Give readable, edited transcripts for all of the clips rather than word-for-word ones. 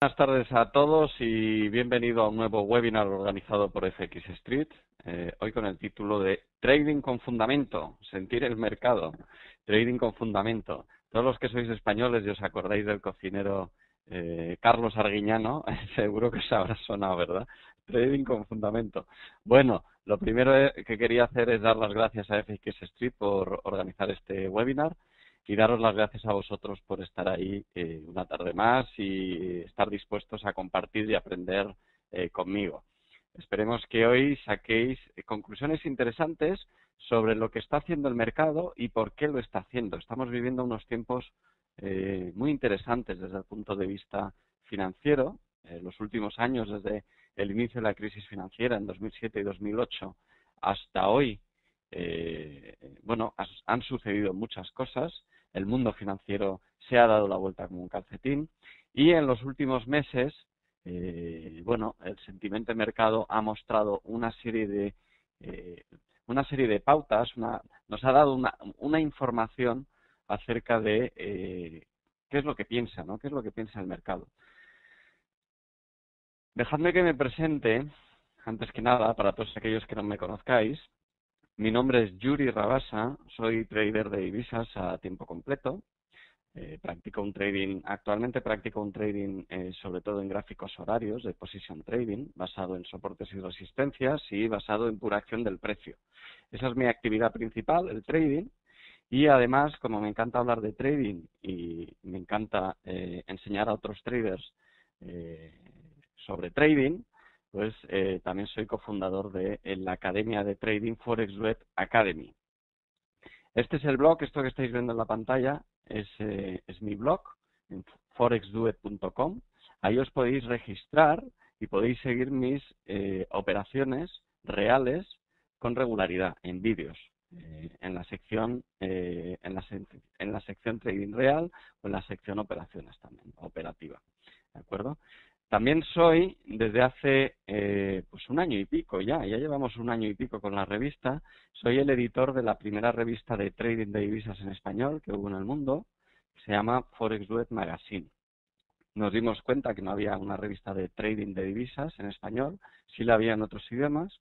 Buenas tardes a todos y bienvenido a un nuevo webinar organizado por FX Street, hoy con el título de Trading con Fundamento, sentir el mercado, Trading con Fundamento. Todos los que sois españoles y os acordáis del cocinero Carlos Arguiñano, seguro que os habrá sonado, ¿verdad? Trading con Fundamento. Bueno, lo primero que quería hacer es dar las gracias a FX Street por organizar este webinar. Y daros las gracias a vosotros por estar ahí una tarde más y estar dispuestos a compartir y aprender conmigo. Esperemos que hoy saquéis conclusiones interesantes sobre lo que está haciendo el mercado y por qué lo está haciendo. Estamos viviendo unos tiempos muy interesantes desde el punto de vista financiero. Los últimos años, desde el inicio de la crisis financiera en 2007 y 2008 hasta hoy, han sucedido muchas cosas. El mundo financiero se ha dado la vuelta como un calcetín y en los últimos meses, el sentimiento de mercado ha mostrado una serie de pautas, nos ha dado una información acerca de qué es lo que piensa, ¿no? ¿Qué es lo que piensa el mercado? Dejadme que me presente, antes que nada, para todos aquellos que no me conozcáis. Mi nombre es Yuri Rabasa, soy trader de divisas a tiempo completo. Actualmente practico un trading sobre todo en gráficos horarios de position trading, basado en soportes y resistencias y basado en pura acción del precio. Esa es mi actividad principal, el trading. Y además, como me encanta hablar de trading y me encanta enseñar a otros traders sobre trading, pues también soy cofundador de la Academia de Trading ForexDuet Academy. Este es el blog, esto que estáis viendo en la pantalla es mi blog, en forexduet.com. Ahí os podéis registrar y podéis seguir mis operaciones reales con regularidad en vídeos, en la sección Trading Real o en la sección Operaciones también, operativa. ¿De acuerdo? También soy, desde hace un año y pico ya llevamos un año y pico con la revista, soy el editor de la primera revista de trading de divisas en español que hubo en el mundo, que se llama ForexDuet Magazine. Nos dimos cuenta que no había una revista de trading de divisas en español, sí la había en otros idiomas,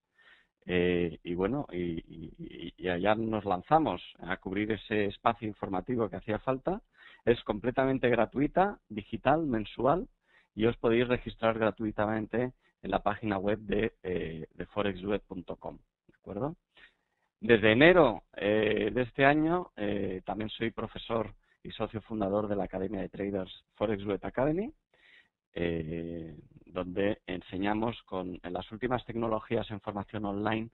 y allá nos lanzamos a cubrir ese espacio informativo que hacía falta. Es completamente gratuita, digital, mensual, y os podéis registrar gratuitamente en la página web de forexduet.com, ¿de acuerdo? Desde enero de este año también soy profesor y socio fundador de la Academia de Traders ForexDuet Academy, donde enseñamos en las últimas tecnologías en formación online,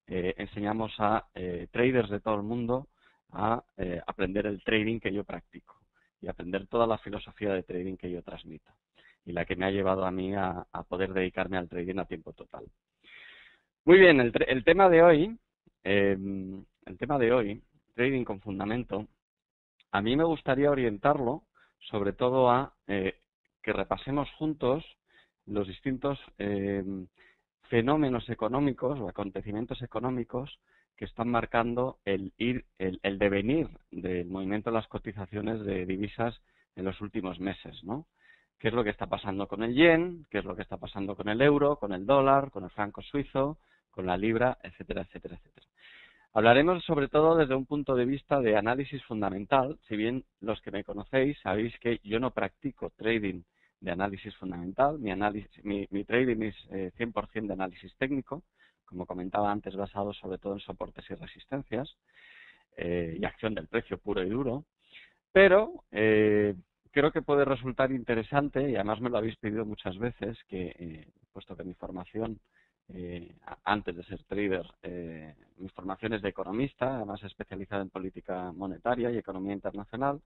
enseñamos a traders de todo el mundo a aprender el trading que yo practico y aprender toda la filosofía de trading que yo transmito y la que me ha llevado a mí a poder dedicarme al trading a tiempo total. Muy bien, el tema de hoy, trading con fundamento, a mí me gustaría orientarlo sobre todo a que repasemos juntos los distintos fenómenos económicos o acontecimientos económicos que están marcando el devenir del movimiento de las cotizaciones de divisas en los últimos meses, ¿no? ¿Qué es lo que está pasando con el yen? ¿Qué es lo que está pasando con el euro, con el dólar, con el franco suizo, con la libra, etcétera, etcétera, etcétera? Hablaremos sobre todo desde un punto de vista de análisis fundamental. Si bien los que me conocéis sabéis que yo no practico trading de análisis fundamental, mi trading es 100% de análisis técnico, como comentaba antes, basado sobre todo en soportes y resistencias y acción del precio puro y duro, pero creo que puede resultar interesante, y además me lo habéis pedido muchas veces, que puesto que mi formación antes de ser trader, mi formación es de economista, además especializada en política monetaria y economía internacional,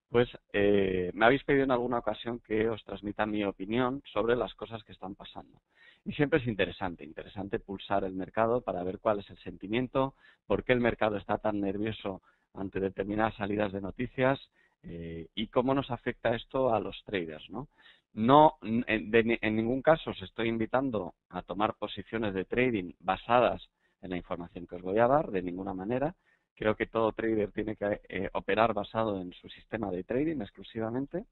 pues me habéis pedido en alguna ocasión que os transmita mi opinión sobre las cosas que están pasando. Y siempre es interesante pulsar el mercado para ver cuál es el sentimiento, por qué el mercado está tan nervioso ante determinadas salidas de noticias y cómo nos afecta esto a los traders, ¿no? En ningún caso os estoy invitando a tomar posiciones de trading basadas en la información que os voy a dar, de ninguna manera. Creo que todo trader tiene que operar basado en su sistema de trading exclusivamente.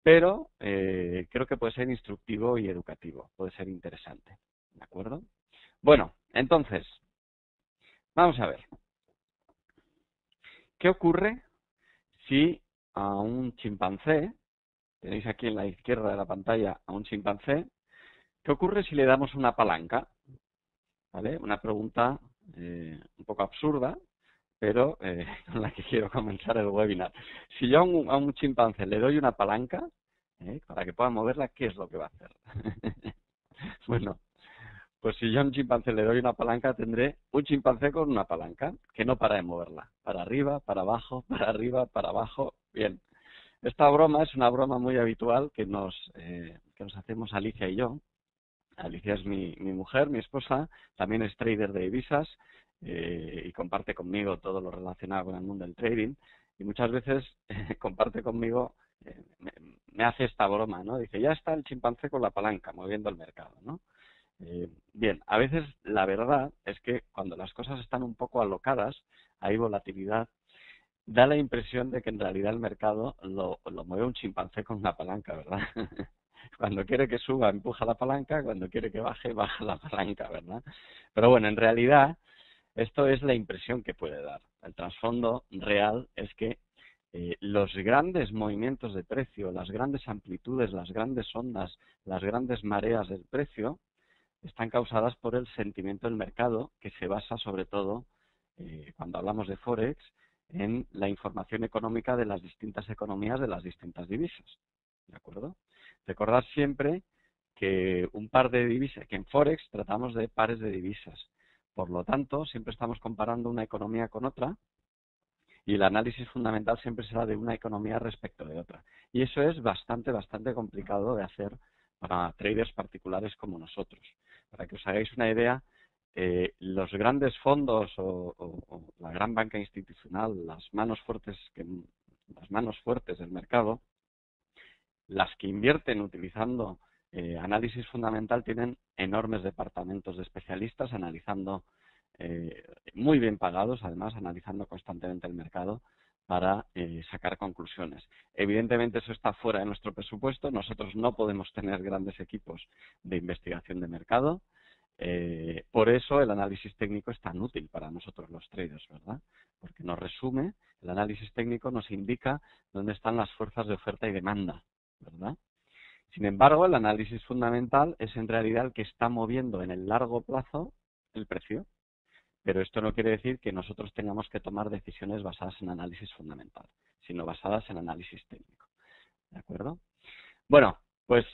pero creo que puede ser instructivo y educativo, puede ser interesante, ¿de acuerdo? Bueno, entonces, vamos a ver. ¿Qué ocurre si a un chimpancé, tenéis aquí en la izquierda de la pantalla a un chimpancé, qué ocurre si le damos una palanca? ¿Vale? Una pregunta un poco absurda, pero con la que quiero comenzar el webinar. Si yo a un chimpancé le doy una palanca, para que pueda moverla, ¿qué es lo que va a hacer? Bueno, pues si yo a un chimpancé le doy una palanca, tendré un chimpancé con una palanca, que no para de moverla. Para arriba, para abajo, para arriba, para abajo. Bien. Esta broma es una broma muy habitual que nos hacemos Alicia y yo. Alicia es mi mujer, mi esposa, también es trader de divisas y comparte conmigo todo lo relacionado con el mundo del trading. Y muchas veces comparte conmigo, me hace esta broma, ¿no? Dice, ya está el chimpancé con la palanca moviendo el mercado, ¿no? Bien, a veces la verdad es que cuando las cosas están un poco alocadas, hay volatilidad, da la impresión de que en realidad el mercado lo mueve un chimpancé con una palanca, ¿verdad? Cuando quiere que suba, empuja la palanca, cuando quiere que baje, baja la palanca, ¿verdad? Pero bueno, en realidad esto es la impresión que puede dar. El trasfondo real es que los grandes movimientos de precio, las grandes amplitudes, las grandes ondas, las grandes mareas del precio, están causadas por el sentimiento del mercado, que se basa sobre todo, cuando hablamos de Forex, en la información económica de las distintas economías de las distintas divisas. ¿De acuerdo? Recordad siempre que un par de divisas, que en Forex tratamos de pares de divisas. Por lo tanto, siempre estamos comparando una economía con otra y el análisis fundamental siempre será de una economía respecto de otra. Y eso es bastante complicado de hacer para traders particulares como nosotros. Para que os hagáis una idea, los grandes fondos o la gran banca institucional, las manos fuertes del mercado, las que invierten utilizando análisis fundamental tienen enormes departamentos de especialistas analizando, muy bien pagados, además, analizando constantemente el mercado para sacar conclusiones. Evidentemente eso está fuera de nuestro presupuesto, nosotros no podemos tener grandes equipos de investigación de mercado, por eso el análisis técnico es tan útil para nosotros los traders, ¿verdad? Porque nos resume, el análisis técnico nos indica dónde están las fuerzas de oferta y demanda, ¿verdad? Sin embargo, el análisis fundamental es en realidad el que está moviendo en el largo plazo el precio. Pero esto no quiere decir que nosotros tengamos que tomar decisiones basadas en análisis fundamental, sino basadas en análisis técnico. ¿De acuerdo? Bueno, pues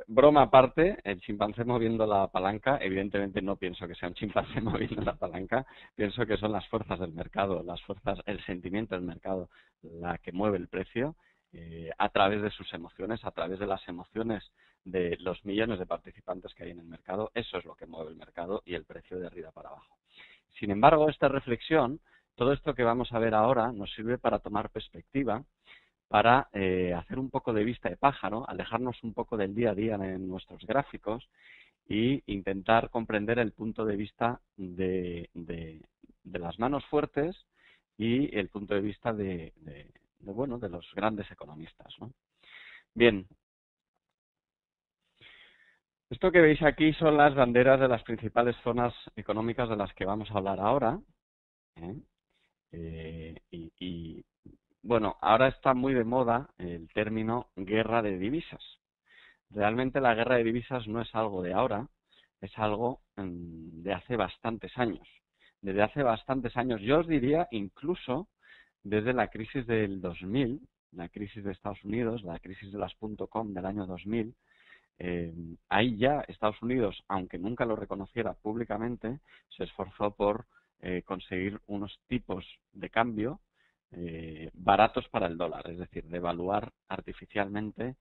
broma aparte, el chimpancé moviendo la palanca, evidentemente no pienso que sea un chimpancé moviendo la palanca, pienso que son las fuerzas del mercado, las fuerzas, el sentimiento del mercado, la que mueve el precio a través de sus emociones, a través de las emociones de los millones de participantes que hay en el mercado. Eso es lo que mueve el mercado y el precio de arriba para abajo. Sin embargo, esta reflexión, todo esto que vamos a ver ahora, nos sirve para tomar perspectiva, para hacer un poco de vista de pájaro, alejarnos un poco del día a día en nuestros gráficos e intentar comprender el punto de vista de las manos fuertes y el punto de vista de los grandes economistas, ¿no? Bien, esto que veis aquí son las banderas de las principales zonas económicas de las que vamos a hablar ahora, ¿eh? Bueno, ahora está muy de moda el término guerra de divisas. Realmente la guerra de divisas no es algo de ahora, es algo de hace bastantes años. Desde hace bastantes años, yo os diría incluso desde la crisis del 2000, la crisis de Estados Unidos, la crisis de las .com del año 2000, ahí ya Estados Unidos, aunque nunca lo reconociera públicamente, se esforzó por conseguir unos tipos de cambio baratos para el dólar, es decir, devaluar artificialmente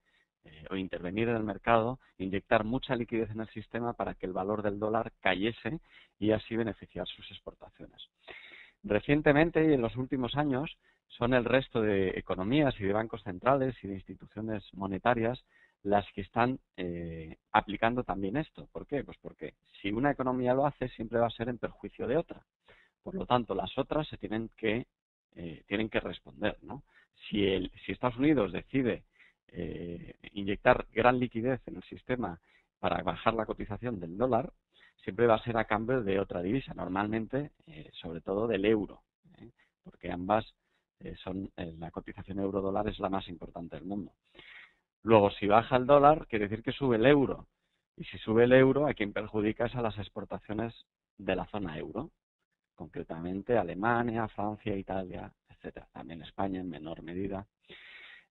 o intervenir en el mercado, inyectar mucha liquidez en el sistema para que el valor del dólar cayese y así beneficiar sus exportaciones. Recientemente y en los últimos años son el resto de economías y de bancos centrales y de instituciones monetarias las que están aplicando también esto. ¿Por qué? Pues porque si una economía lo hace, siempre va a ser en perjuicio de otra. Por lo tanto, las otras se tienen que responder, ¿no? Si Estados Unidos decide inyectar gran liquidez en el sistema para bajar la cotización del dólar, siempre va a ser a cambio de otra divisa, normalmente, sobre todo del euro, porque ambas la cotización euro-dólar es la más importante del mundo. Luego, si baja el dólar, quiere decir que sube el euro. Y si sube el euro, a quien perjudica es a las exportaciones de la zona euro, concretamente Alemania, Francia, Italia, etcétera. También España en menor medida.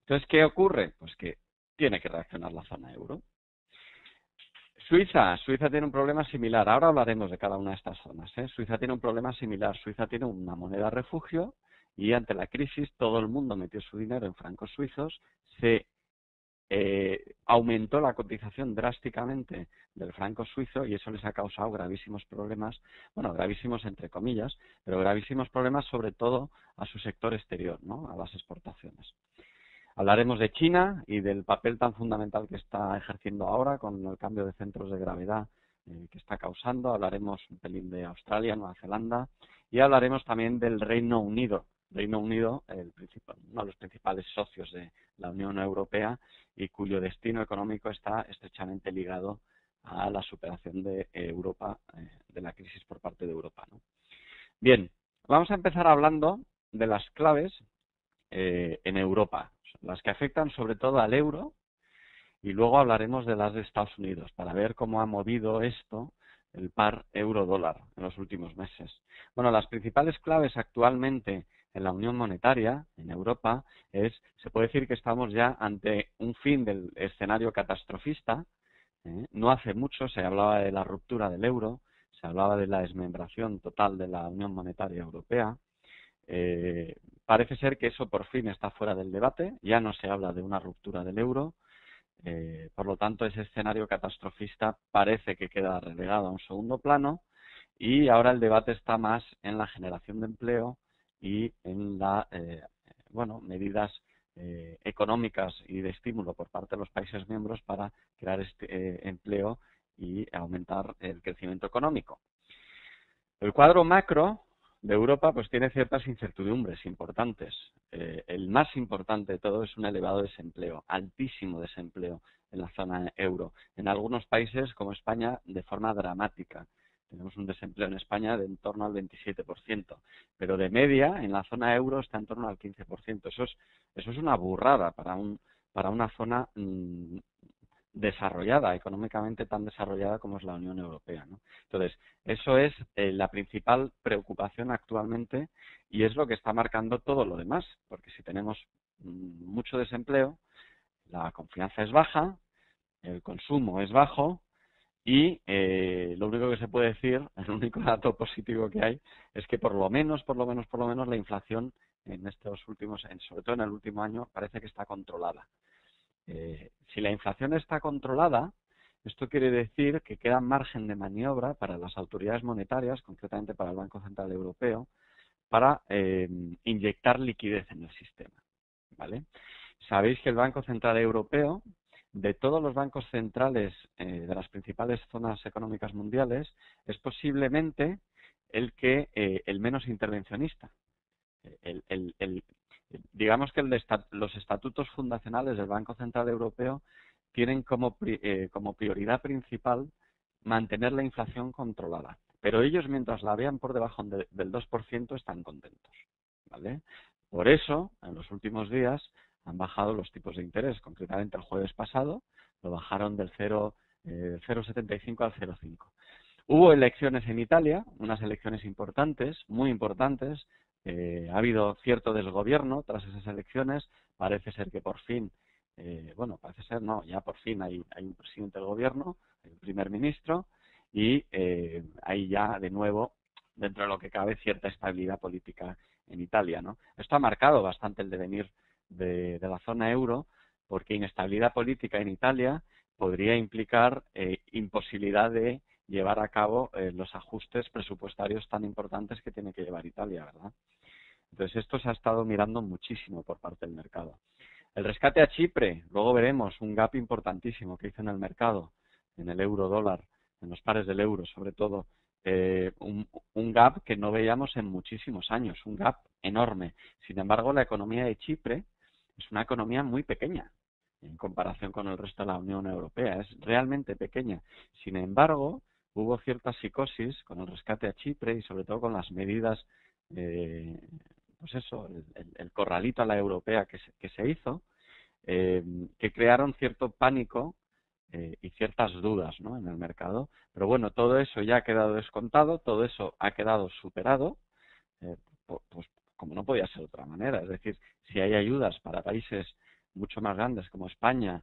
Entonces, ¿qué ocurre? Pues que tiene que reaccionar la zona euro. Suiza tiene un problema similar. Ahora hablaremos de cada una de estas zonas. Suiza tiene un problema similar. Suiza tiene una moneda refugio y ante la crisis todo el mundo metió su dinero en francos suizos. Se aumentó la cotización drásticamente del franco suizo y eso les ha causado gravísimos problemas, bueno, gravísimos entre comillas, pero gravísimos problemas sobre todo a su sector exterior, ¿no? A las exportaciones. Hablaremos de China y del papel tan fundamental que está ejerciendo ahora con el cambio de centros de gravedad que está causando. Hablaremos un pelín de Australia, Nueva Zelanda y hablaremos también del Reino Unido. Reino Unido, uno de los principales socios de la Unión Europea y cuyo destino económico está estrechamente ligado a la superación de Europa, de la crisis por parte de Europa, ¿no? Bien, vamos a empezar hablando de las claves en Europa, las que afectan sobre todo al euro, y luego hablaremos de las de Estados Unidos para ver cómo ha movido esto el par euro-dólar en los últimos meses. Bueno, las principales claves actualmente en la unión monetaria en Europa se puede decir que estamos ya ante un fin del escenario catastrofista. No hace mucho se hablaba de la ruptura del euro, se hablaba de la desmembración total de la Unión Monetaria Europea. Parece ser que eso por fin está fuera del debate, ya no se habla de una ruptura del euro, por lo tanto ese escenario catastrofista parece que queda relegado a un segundo plano y ahora el debate está más en la generación de empleo y en medidas económicas y de estímulo por parte de los países miembros para crear empleo y aumentar el crecimiento económico. El cuadro macro de Europa pues tiene ciertas incertidumbres importantes. El más importante de todo es un elevado desempleo, altísimo desempleo en la zona euro. En algunos países como España de forma dramática. Tenemos un desempleo en España de en torno al 27%, pero de media en la zona euro está en torno al 15%. Eso es una burrada para una zona desarrollada, económicamente tan desarrollada como es la Unión Europea, ¿no? Entonces, eso es la principal preocupación actualmente y es lo que está marcando todo lo demás, porque si tenemos mucho desempleo, la confianza es baja, el consumo es bajo y lo único que se puede decir, el único dato positivo que hay, es que por lo menos la inflación en estos últimos, sobre todo en el último año, parece que está controlada. Si la inflación está controlada, esto quiere decir que queda margen de maniobra para las autoridades monetarias, concretamente para el Banco Central Europeo, para inyectar liquidez en el sistema, ¿vale? Sabéis que el Banco Central Europeo, de todos los bancos centrales de las principales zonas económicas mundiales, es posiblemente el menos intervencionista. Digamos que los estatutos fundacionales del Banco Central Europeo tienen como prioridad principal mantener la inflación controlada. Pero ellos, mientras la vean por debajo del 2%, están contentos, ¿vale? Por eso, en los últimos días, han bajado los tipos de interés. Concretamente, el jueves pasado lo bajaron del 0,75 al 0,5. Hubo elecciones en Italia, unas elecciones importantes, muy importantes. Ha habido cierto desgobierno tras esas elecciones. Parece ser que por fin, ya por fin hay un presidente del gobierno, hay un primer ministro y hay ya de nuevo, dentro de lo que cabe, cierta estabilidad política en Italia, ¿no? Esto ha marcado bastante el devenir de la zona euro, porque inestabilidad política en Italia podría implicar imposibilidad de llevar a cabo los ajustes presupuestarios tan importantes que tiene que llevar Italia, ¿verdad? Entonces esto se ha estado mirando muchísimo por parte del mercado. El rescate a Chipre, luego veremos un gap importantísimo que hizo en el mercado, en el euro-dólar, en los pares del euro sobre todo, un gap que no veíamos en muchísimos años, un gap enorme. Sin embargo, la economía de Chipre es una economía muy pequeña. en comparación con el resto de la Unión Europea. Es realmente pequeña. Sin embargo, hubo cierta psicosis con el rescate a Chipre y sobre todo con las medidas, pues eso, el corralito a la europea que se hizo, que crearon cierto pánico y ciertas dudas, ¿no?, en el mercado. Pero bueno, todo eso ya ha quedado descontado, todo eso ha quedado superado, pues como no podía ser de otra manera. Es decir, si hay ayudas para países mucho más grandes como España,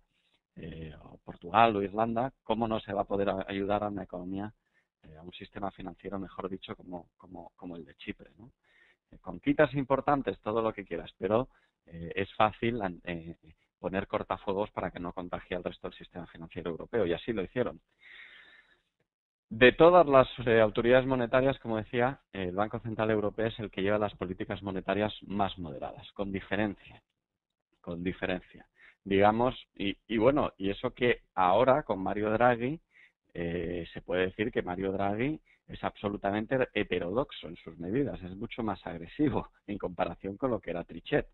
o Portugal o Irlanda, ¿cómo no se va a poder ayudar a una economía, a un sistema financiero, mejor dicho, como el de Chipre, ¿no? Con quitas importantes, todo lo que quieras, pero es fácil poner cortafuegos para que no contagie al resto del sistema financiero europeo, y así lo hicieron. De todas las autoridades monetarias, como decía, el Banco Central Europeo es el que lleva las políticas monetarias más moderadas, con diferencia. Digamos, y bueno, y eso que ahora con Mario Draghi, se puede decir que Mario Draghi es absolutamente heterodoxo en sus medidas, es mucho más agresivo en comparación con lo que era Trichet.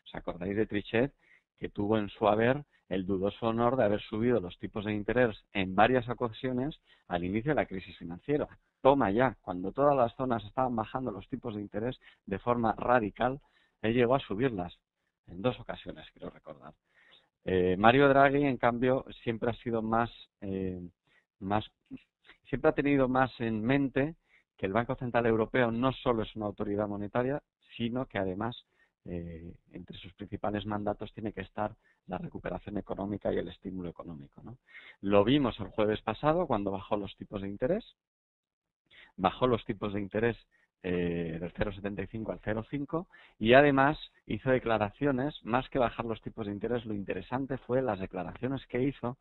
¿Os acordáis de Trichet, que tuvo en su haber el dudoso honor de haber subido los tipos de interés en varias ocasiones al inicio de la crisis financiera? Toma ya, cuando todas las zonas estaban bajando los tipos de interés de forma radical, él llegó a subirlas en 2 ocasiones, quiero recordar. Mario Draghi, en cambio, siempre ha sido siempre ha tenido más en mente que el Banco Central Europeo no solo es una autoridad monetaria, sino que además, entre sus principales mandatos tiene que estar la recuperación económica y el estímulo económico, ¿no? Lo vimos el jueves pasado cuando bajó los tipos de interés. Bajó los tipos de interés del 0,75 al 0,5 y además hizo declaraciones. Más que bajar los tipos de interés, lo interesante fue las declaraciones que hizo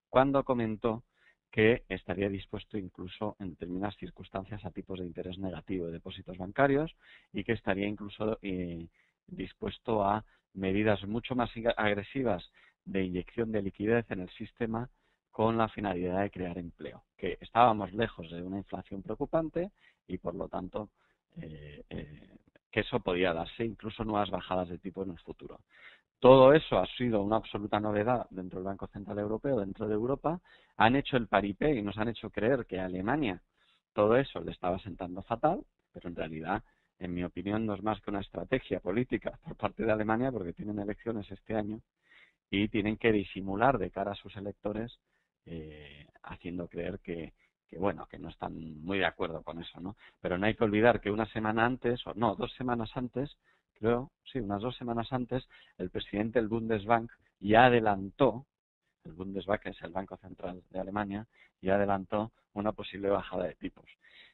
cuando comentó que estaría dispuesto incluso en determinadas circunstancias a tipos de interés negativo de depósitos bancarios y que estaría incluso dispuesto a medidas mucho más agresivas de inyección de liquidez en el sistema con la finalidad de crear empleo, que estábamos lejos de una inflación preocupante y por lo tanto que eso podía darse, incluso nuevas bajadas de tipo en el futuro. Todo eso ha sido una absoluta novedad dentro del Banco Central Europeo, dentro de Europa. Han hecho el paripé y nos han hecho creer que a Alemania todo eso le estaba sentando fatal, pero en realidad, en mi opinión, no es más que una estrategia política por parte de Alemania, porque tienen elecciones este año y tienen que disimular de cara a sus electores, haciendo creer que bueno, que no están muy de acuerdo con eso, ¿no? Pero no hay que olvidar que una semana antes, o no, 2 semanas antes, creo, sí, unas 2 semanas antes, el presidente del Bundesbank ya adelantó, el Bundesbank es el Banco Central de Alemania, ya adelantó una posible bajada de tipos.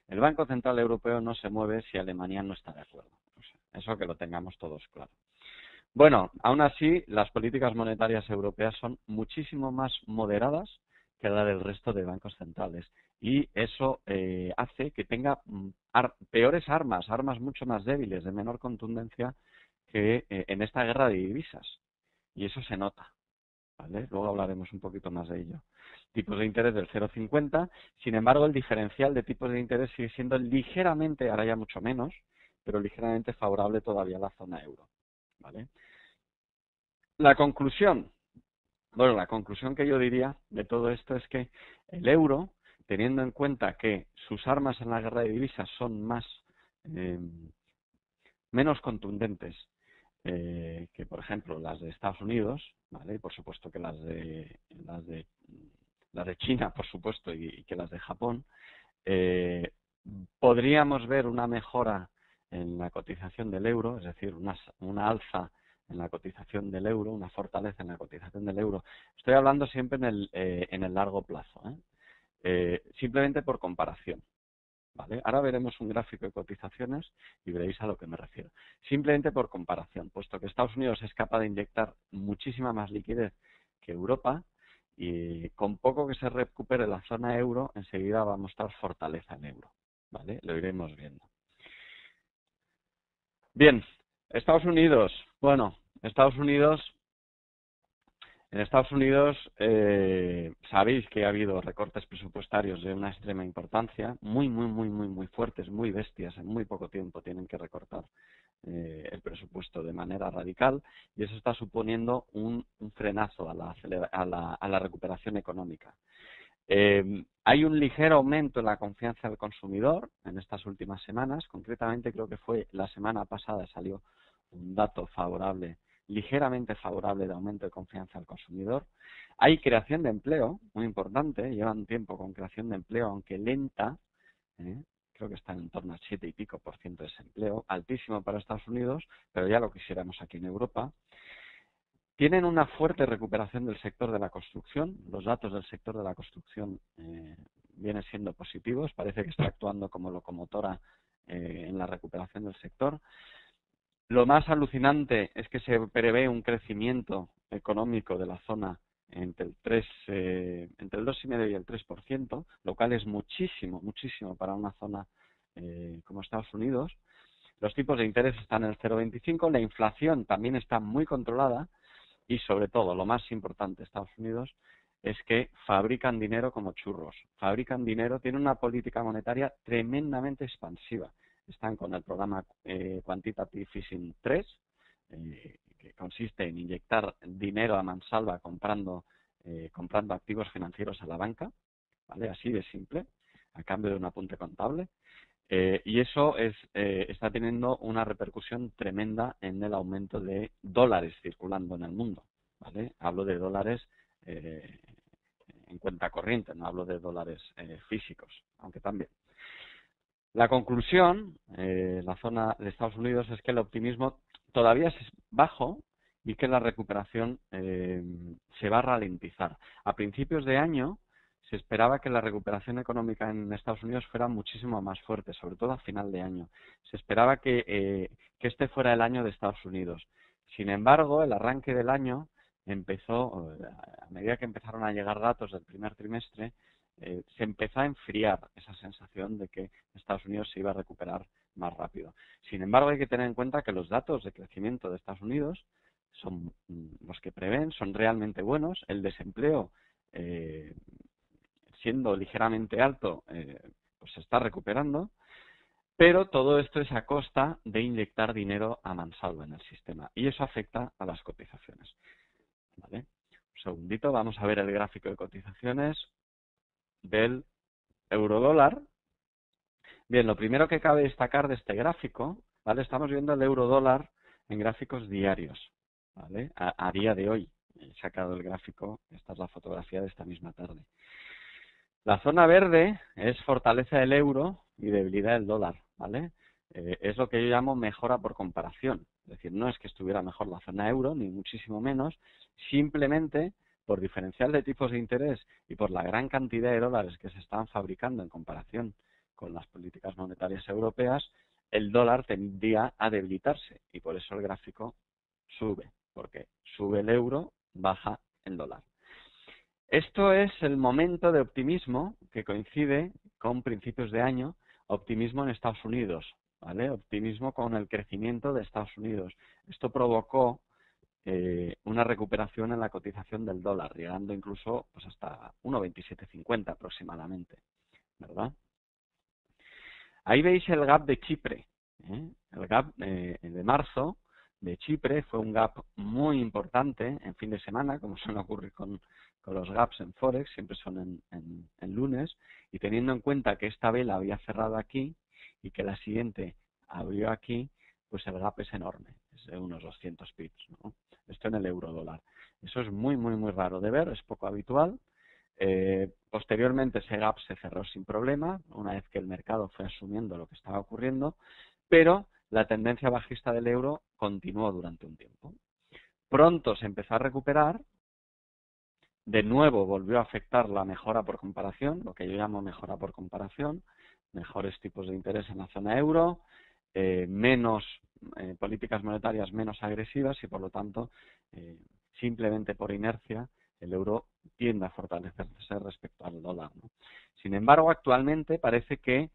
El Banco Central Europeo no se mueve si Alemania no está de acuerdo. O sea, eso que lo tengamos todos claro. Bueno, aún así, las políticas monetarias europeas son muchísimo más moderadas que la del resto de bancos centrales. Y eso hace que tenga peores armas mucho más débiles, de menor contundencia que en esta guerra de divisas. Y eso se nota, ¿vale? Luego hablaremos un poquito más de ello. Tipos de interés del 0,50. Sin embargo, el diferencial de tipos de interés sigue siendo ligeramente, ahora ya mucho menos, pero ligeramente favorable todavía a la zona euro, ¿vale? La conclusión. Bueno, la conclusión que yo diría de todo esto es que el euro, teniendo en cuenta que sus armas en la guerra de divisas son menos contundentes que, por ejemplo, las de Estados Unidos, ¿vale? Y por supuesto que las de China, por supuesto, y que las de Japón, podríamos ver una mejora en la cotización del euro, es decir, una alza en la cotización del euro, una fortaleza en la cotización del euro. Estoy hablando siempre en el largo plazo, simplemente por comparación, ¿vale? Ahora veremos un gráfico de cotizaciones y veréis a lo que me refiero. Simplemente por comparación, puesto que Estados Unidos es capaz de inyectar muchísima más liquidez que Europa, y con poco que se recupere la zona euro, enseguida va a mostrar fortaleza en euro, ¿vale? Lo iremos viendo. Bien, Estados Unidos. Bueno, Estados Unidos En Estados Unidos sabéis que ha habido recortes presupuestarios de una extrema importancia, muy fuertes, muy bestias, en muy poco tiempo tienen que recortar el presupuesto de manera radical y eso está suponiendo un frenazo a la recuperación económica. Hay un ligero aumento en la confianza del consumidor en estas últimas semanas, concretamente creo que fue la semana pasada salió un dato favorable, ligeramente favorable de aumento de confianza del consumidor. Hay creación de empleo, muy importante, llevan tiempo con creación de empleo, aunque lenta, creo que están en torno al 7 y pico % de desempleo, altísimo para Estados Unidos, pero ya lo quisiéramos aquí en Europa. Tienen una fuerte recuperación del sector de la construcción. Los datos del sector de la construcción vienen siendo positivos. Parece que está actuando como locomotora en la recuperación del sector. Lo más alucinante es que se prevé un crecimiento económico de la zona entre el 2,5% y el 3%, lo cual es muchísimo para una zona como Estados Unidos. Los tipos de interés están en el 0,25, la inflación también está muy controlada. Y sobre todo, lo más importante de Estados Unidos es que fabrican dinero como churros. Fabrican dinero, tienen una política monetaria tremendamente expansiva. Están con el programa Quantitative Easing 3, que consiste en inyectar dinero a mansalva comprando activos financieros a la banca, ¿vale? Así de simple, a cambio de un apunte contable. Y eso está teniendo una repercusión tremenda en el aumento de dólares circulando en el mundo, ¿vale? Hablo de dólares en cuenta corriente, no hablo de dólares físicos, aunque también. La conclusión, la zona de Estados Unidos, es que el optimismo todavía es bajo y que la recuperación se va a ralentizar. A principios de año se esperaba que la recuperación económica en Estados Unidos fuera muchísimo más fuerte, sobre todo a final de año. Se esperaba que este fuera el año de Estados Unidos. Sin embargo, el arranque del año empezó, a medida que empezaron a llegar datos del primer trimestre, se empezó a enfriar esa sensación de que Estados Unidos se iba a recuperar más rápido. Sin embargo, hay que tener en cuenta que los datos de crecimiento de Estados Unidos son los que prevén, son realmente buenos. El desempleo siendo ligeramente alto, pues se está recuperando, pero todo esto es a costa de inyectar dinero a mansalva en el sistema y eso afecta a las cotizaciones. ¿Vale? Un segundito, vamos a ver el gráfico de cotizaciones del eurodólar. Bien, lo primero que cabe destacar de este gráfico, ¿vale? Estamos viendo el eurodólar en gráficos diarios, ¿vale? A día de hoy he sacado el gráfico, esta es la fotografía de esta misma tarde. La zona verde es fortaleza del euro y debilidad del dólar, ¿vale? Es lo que yo llamo mejora por comparación. Es decir, no es que estuviera mejor la zona euro, ni muchísimo menos, simplemente por diferencial de tipos de interés y por la gran cantidad de dólares que se están fabricando en comparación con las políticas monetarias europeas, el dólar tendría a debilitarse y por eso el gráfico sube, porque sube el euro, baja el dólar. Esto es el momento de optimismo que coincide con principios de año, optimismo en Estados Unidos, ¿vale? Optimismo con el crecimiento de Estados Unidos. Esto provocó una recuperación en la cotización del dólar, llegando incluso pues hasta 1,2750 aproximadamente, ¿verdad? Ahí veis el gap de Chipre, ¿eh? El gap de marzo de Chipre fue un gap muy importante en fin de semana, como suele ocurrir con los gaps en Forex, siempre son en lunes, y teniendo en cuenta que esta vela había cerrado aquí y que la siguiente abrió aquí, pues el gap es enorme, es de unos 200 pips, ¿no? Esto en el euro dólar. Eso es muy raro de ver, es poco habitual. Posteriormente ese gap se cerró sin problema, una vez que el mercado fue asumiendo lo que estaba ocurriendo, pero la tendencia bajista del euro continuó durante un tiempo. Pronto se empezó a recuperar, de nuevo volvió a afectar la mejora por comparación, lo que yo llamo mejora por comparación, mejores tipos de interés en la zona euro, menos políticas monetarias menos agresivas y por lo tanto simplemente por inercia el euro tiende a fortalecerse respecto al dólar, ¿no? Sin embargo, actualmente parece que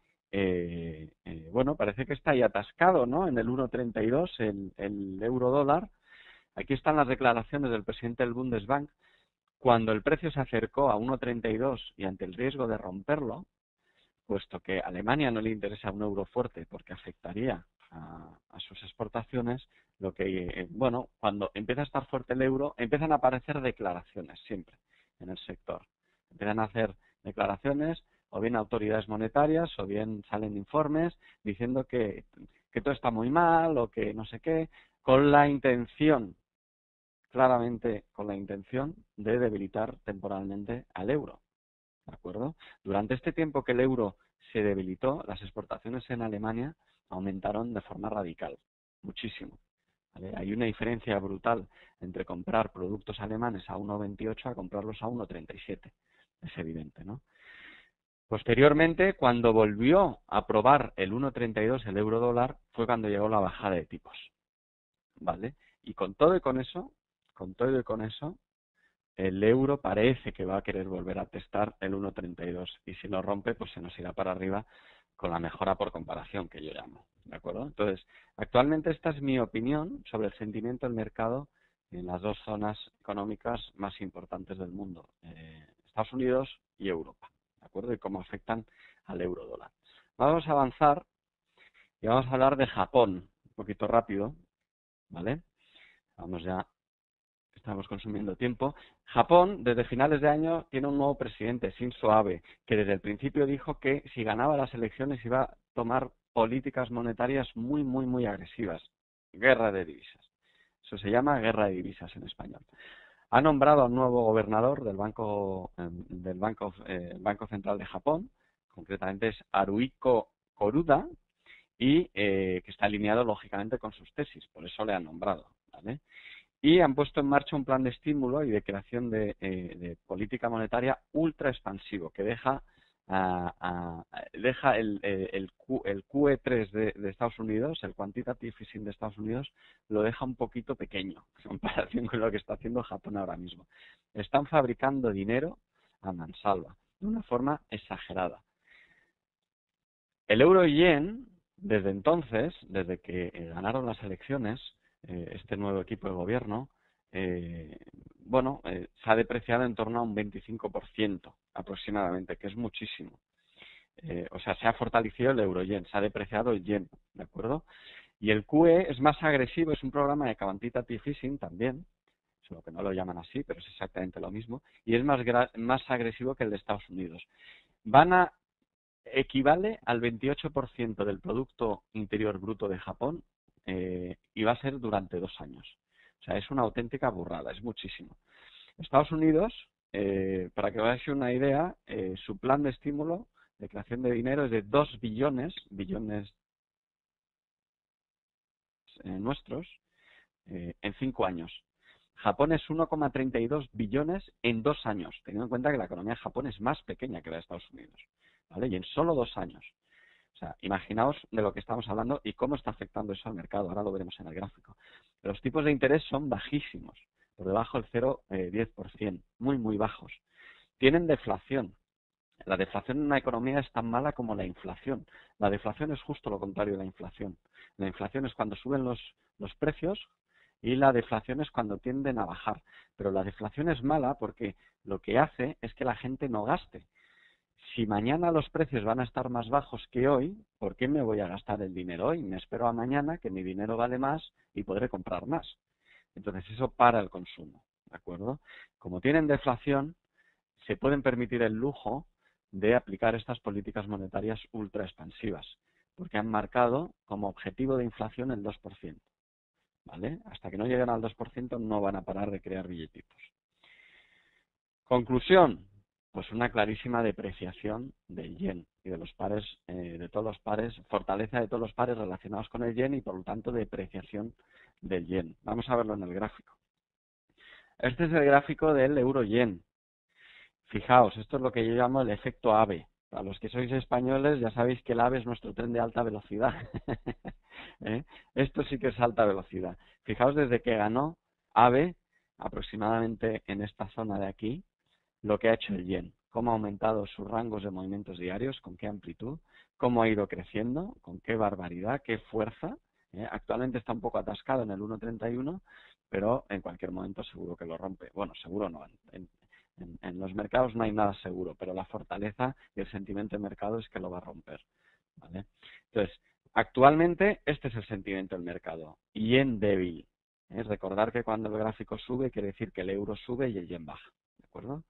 parece que está ahí atascado, ¿no? En el 1,32 el euro dólar, Aquí están las declaraciones del presidente del Bundesbank cuando el precio se acercó a 1,32 y ante el riesgo de romperlo, puesto que a Alemania no le interesa un euro fuerte porque afectaría a sus exportaciones, lo que, bueno, cuando empieza a estar fuerte el euro, empiezan a aparecer declaraciones siempre en el sector. Empiezan a hacer declaraciones, o bien autoridades monetarias, o bien salen informes diciendo que todo está muy mal o que no sé qué, con la intención, claramente con la intención de debilitar temporalmente al euro. ¿De acuerdo? Durante este tiempo que el euro se debilitó, las exportaciones en Alemania aumentaron de forma radical, muchísimo. ¿Vale? Hay una diferencia brutal entre comprar productos alemanes a 1,28 a comprarlos a 1,37. Es evidente, ¿no? Posteriormente, cuando volvió a probar el 1,32 el euro dólar, fue cuando llegó la bajada de tipos. ¿Vale? Y con todo y con eso, el euro parece que va a querer volver a testar el 1,32 y si lo rompe, pues se nos irá para arriba con la mejora por comparación que yo llamo. ¿De acuerdo? Entonces, actualmente esta es mi opinión sobre el sentimiento del mercado en las dos zonas económicas más importantes del mundo, Estados Unidos y Europa. ¿De acuerdo? Y cómo afectan al euro dólar. Vamos a avanzar y vamos a hablar de Japón, un poquito rápido, ¿vale? Vamos ya. Estamos consumiendo tiempo. Japón, desde finales de año, tiene un nuevo presidente, Shinzo Abe, que desde el principio dijo que si ganaba las elecciones iba a tomar políticas monetarias muy, muy, muy agresivas. Guerra de divisas. Eso se llama guerra de divisas en español. Ha nombrado a un nuevo gobernador del Banco Central de Japón, concretamente es Haruhiko Koruda, y que está alineado lógicamente con sus tesis, por eso le han nombrado, ¿vale? Y han puesto en marcha un plan de estímulo y de creación de política monetaria ultra expansivo que deja el QE3 de Estados Unidos, el Quantitative Easing de Estados Unidos, lo deja un poquito pequeño en comparación con lo que está haciendo Japón ahora mismo. Están fabricando dinero a mansalva, de una forma exagerada. El euro-yen, desde entonces, desde que ganaron las elecciones, este nuevo equipo de gobierno, se ha depreciado en torno a un 25% aproximadamente, que es muchísimo. O sea, se ha fortalecido el euro-yen, se ha depreciado el yen, ¿de acuerdo? Y el QE es más agresivo, es un programa de quantitative easing también, solo que no lo llaman así, pero es exactamente lo mismo, y es más agresivo que el de Estados Unidos. Equivale al 28% del Producto Interior Bruto de Japón y va a ser durante 2 años. O sea, es una auténtica burrada, es muchísimo. Estados Unidos, para que os hagáis una idea, su plan de estímulo de creación de dinero es de 2 billones nuestros en 5 años. Japón es 1,32 billones en 2 años, teniendo en cuenta que la economía de Japón es más pequeña que la de Estados Unidos, ¿vale? Y en solo 2 años. O sea, imaginaos de lo que estamos hablando y cómo está afectando eso al mercado. Ahora lo veremos en el gráfico. Los tipos de interés son bajísimos, por debajo del 0,10%, muy, muy bajos. Tienen deflación. La deflación en una economía es tan mala como la inflación. La deflación es justo lo contrario de la inflación. La inflación es cuando suben los precios y la deflación es cuando tienden a bajar. Pero la deflación es mala porque lo que hace es que la gente no gaste. Si mañana los precios van a estar más bajos que hoy, ¿por qué me voy a gastar el dinero hoy? Me espero a mañana que mi dinero vale más y podré comprar más. Entonces eso para el consumo, ¿de acuerdo? Como tienen deflación, se pueden permitir el lujo de aplicar estas políticas monetarias ultra expansivas, porque han marcado como objetivo de inflación el 2%, ¿vale? Hasta que no lleguen al 2% no van a parar de crear billetitos. Conclusión, pues una clarísima depreciación del yen y de los pares, de todos los pares, fortaleza de todos los pares relacionados con el yen y por lo tanto depreciación del yen. Vamos a verlo en el gráfico. Este es el gráfico del euro-yen. Fijaos, esto es lo que yo llamo el efecto AVE. Para los que sois españoles ya sabéis que el AVE es nuestro tren de alta velocidad. Esto sí que es alta velocidad. Fijaos desde que ganó AVE, aproximadamente en esta zona de aquí, lo que ha hecho el yen, cómo ha aumentado sus rangos de movimientos diarios, con qué amplitud, cómo ha ido creciendo, con qué barbaridad, qué fuerza. Actualmente está un poco atascado en el 1,31, pero en cualquier momento seguro que lo rompe. Bueno, seguro no. En los mercados no hay nada seguro, pero la fortaleza y el sentimiento de mercado es que lo va a romper, ¿vale? Entonces, actualmente este es el sentimiento del mercado. Yen débil. Recordar que cuando el gráfico sube quiere decir que el euro sube y el yen baja, ¿de acuerdo?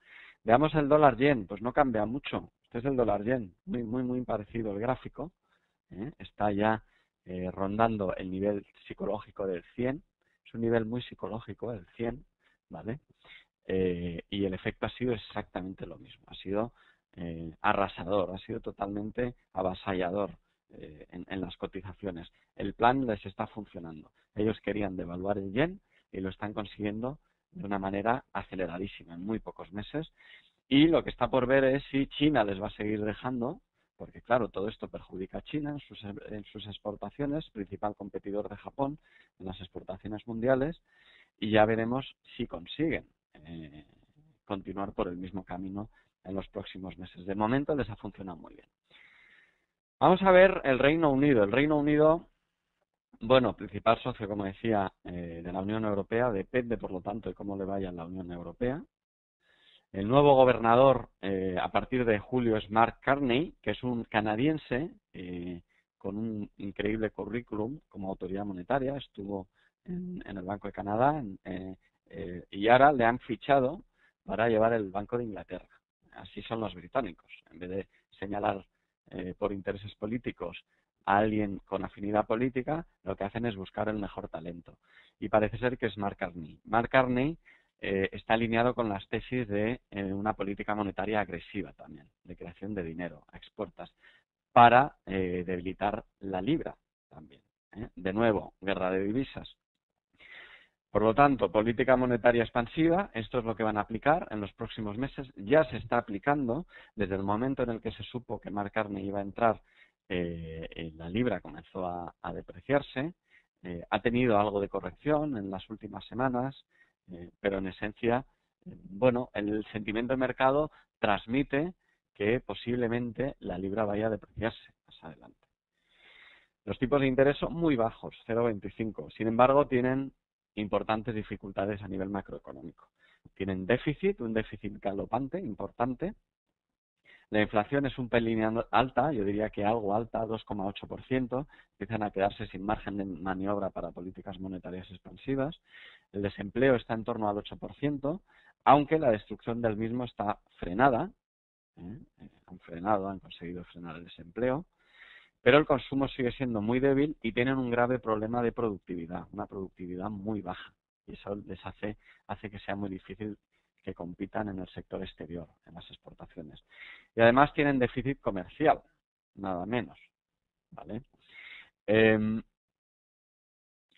Veamos el dólar yen, pues no cambia mucho. Este es el dólar yen, muy parecido el gráfico. Está ya rondando el nivel psicológico del 100. Es un nivel muy psicológico, el 100, ¿vale? Y el efecto ha sido exactamente lo mismo. Ha sido arrasador, ha sido totalmente avasallador en las cotizaciones. El plan les está funcionando. Ellos querían devaluar el yen y lo están consiguiendo de una manera aceleradísima, en muy pocos meses. Y lo que está por ver es si China les va a seguir dejando, porque claro, todo esto perjudica a China en sus exportaciones, principal competidor de Japón en las exportaciones mundiales, y ya veremos si consiguen continuar por el mismo camino en los próximos meses. De momento les ha funcionado muy bien. Vamos a ver el Reino Unido. El Reino Unido, bueno, principal socio, como decía, de la Unión Europea, depende, por lo tanto, de cómo le vaya en la Unión Europea. El nuevo gobernador a partir de julio es Mark Carney, que es un canadiense con un increíble currículum como autoridad monetaria. Estuvo en el Banco de Canadá y ahora le han fichado para llevar el Banco de Inglaterra. Así son los británicos. En vez de señalar por intereses políticos a alguien con afinidad política, lo que hacen es buscar el mejor talento. Y parece ser que es Mark Carney. Mark Carney está alineado con las tesis de una política monetaria agresiva también, de creación de dinero a expuertas, para debilitar la libra también. De nuevo, guerra de divisas. Por lo tanto, política monetaria expansiva, esto es lo que van a aplicar en los próximos meses. Ya se está aplicando desde el momento en el que se supo que Mark Carney iba a entrar, la libra comenzó a depreciarse. Ha tenido algo de corrección en las últimas semanas, pero en esencia, bueno, el sentimiento de mercado transmite que posiblemente la libra vaya a depreciarse más adelante. Los tipos de interés son muy bajos, 0,25. Sin embargo, tienen importantes dificultades a nivel macroeconómico. Tienen déficit, un déficit galopante, importante. La inflación es un pelín alta, yo diría que algo alta, 2,8%. Empiezan a quedarse sin margen de maniobra para políticas monetarias expansivas. El desempleo está en torno al 8%, aunque la destrucción del mismo está frenada. Han conseguido frenar el desempleo. Pero el consumo sigue siendo muy débil y tienen un grave problema de productividad, una productividad muy baja. Y eso les hace que sea muy difícil que compitan en el sector exterior, en las exportaciones. Y además tienen déficit comercial, nada menos, ¿vale?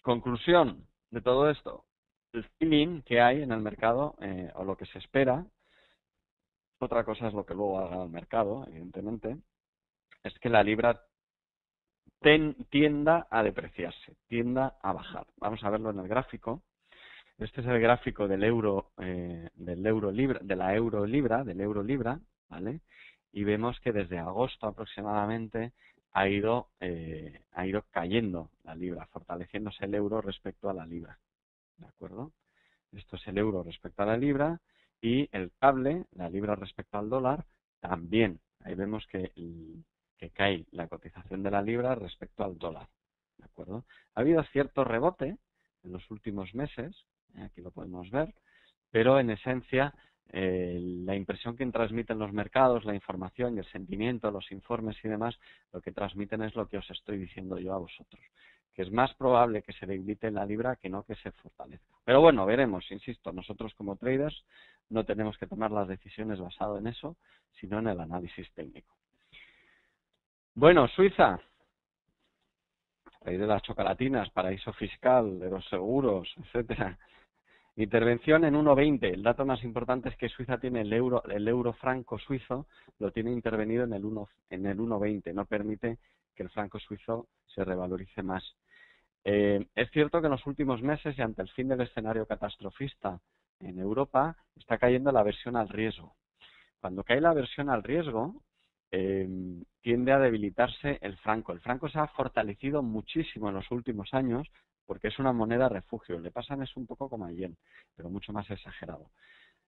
Conclusión de todo esto, el feeling que hay en el mercado, o lo que se espera, otra cosa es lo que luego haga el mercado, evidentemente, es que la libra tienda a depreciarse, tienda a bajar. Vamos a verlo en el gráfico. Este es el gráfico del euro libra, de la euro libra, ¿vale? Y vemos que desde agosto aproximadamente ha ido cayendo la libra, fortaleciéndose el euro respecto a la libra, ¿de acuerdo? Esto es el euro respecto a la libra y el cable, la libra respecto al dólar, también. Ahí vemos que cae la cotización de la libra respecto al dólar, ¿de acuerdo? Ha habido cierto rebote en los últimos meses, aquí lo podemos ver, pero en esencia la impresión que transmiten los mercados, la información y el sentimiento, los informes y demás, lo que transmiten es lo que os estoy diciendo yo a vosotros, que es más probable que se debilite la libra que no que se fortalezca. Pero bueno, veremos, insisto, nosotros como traders no tenemos que tomar las decisiones basado en eso, sino en el análisis técnico. Bueno, Suiza, país de las chocolatinas, paraíso fiscal, de los seguros, etcétera. Intervención en 1,20. El dato más importante es que Suiza tiene el euro franco suizo, lo tiene intervenido en el 1,20. No permite que el franco suizo se revalorice más. Es cierto que en los últimos meses y ante el fin del escenario catastrofista en Europa está cayendo la aversión al riesgo. Cuando cae la aversión al riesgo, tiende a debilitarse el franco. El franco se ha fortalecido muchísimo en los últimos años, porque es una moneda refugio. Le pasan es un poco como a yen, pero mucho más exagerado.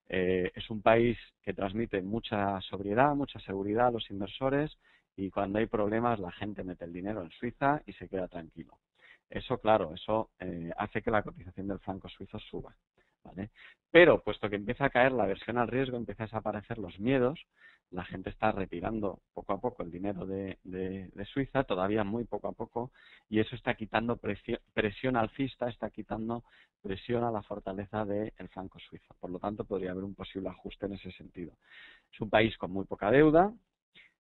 Es un país que transmite mucha sobriedad, mucha seguridad a los inversores y cuando hay problemas la gente mete el dinero en Suiza y se queda tranquilo. Eso, claro, eso hace que la cotización del franco suizo suba, ¿vale? Pero, puesto que empieza a caer la aversión al riesgo, empiezan a desaparecer los miedos, la gente está retirando poco a poco el dinero de Suiza, todavía muy poco a poco, y eso está quitando presión alcista, está quitando presión a la fortaleza del franco suizo. Por lo tanto, podría haber un posible ajuste en ese sentido. Es un país con muy poca deuda,